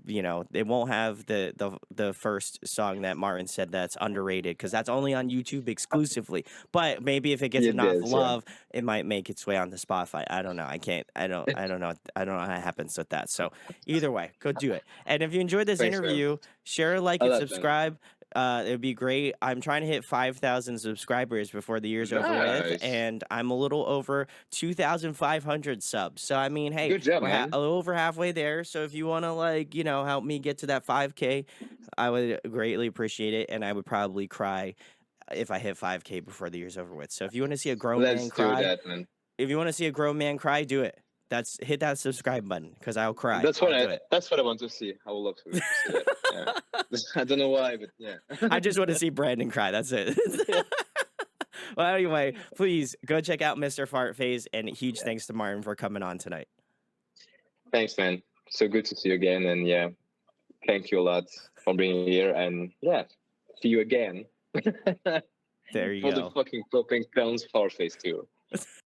Speaker 1: you know, they won't have the first song that Martin said that's underrated, because that's only on YouTube exclusively. But maybe if it gets
Speaker 2: It
Speaker 1: enough
Speaker 2: is, yeah.
Speaker 1: love, it might make its way onto Spotify. I don't know. I don't know. I don't know how it happens with that. So either way, go do it. And if you enjoyed this
Speaker 2: Thanks, man.
Speaker 1: interview, share, like,
Speaker 2: A
Speaker 1: and
Speaker 2: lot, man.
Speaker 1: subscribe. It would be great. I'm trying to hit 5,000 subscribers before the year's over with,
Speaker 2: Nice.
Speaker 1: and I'm a little over 2,500 subs. So I mean, hey,
Speaker 2: Good job,
Speaker 1: we're
Speaker 2: man.
Speaker 1: a little over halfway there. So if you want to, like, you know, help me get to that 5K, I would greatly appreciate it, and I would probably cry if I hit 5K before the year's over with. So if you want to see a grown man
Speaker 2: Let's do
Speaker 1: cry,
Speaker 2: that, man.
Speaker 1: if you want to see a grown man cry, do it. Hit that subscribe button, because I'll cry.
Speaker 2: That's
Speaker 1: I'll
Speaker 2: what
Speaker 1: do
Speaker 2: I.
Speaker 1: it.
Speaker 2: That's what I want to see. I would love to see that. Yeah. I don't know why, but yeah.
Speaker 1: I just want to see Brandon cry. That's it. Well, anyway, please go check out Mr. Fartface, and huge
Speaker 2: Yeah.
Speaker 1: thanks to Martin for coming on tonight.
Speaker 2: Thanks, man. So good to see you again, and yeah, thank you a lot for being here, and yeah, see you again.
Speaker 1: There you
Speaker 2: For the
Speaker 1: go.
Speaker 2: fucking Clopping Clowns Farface tour.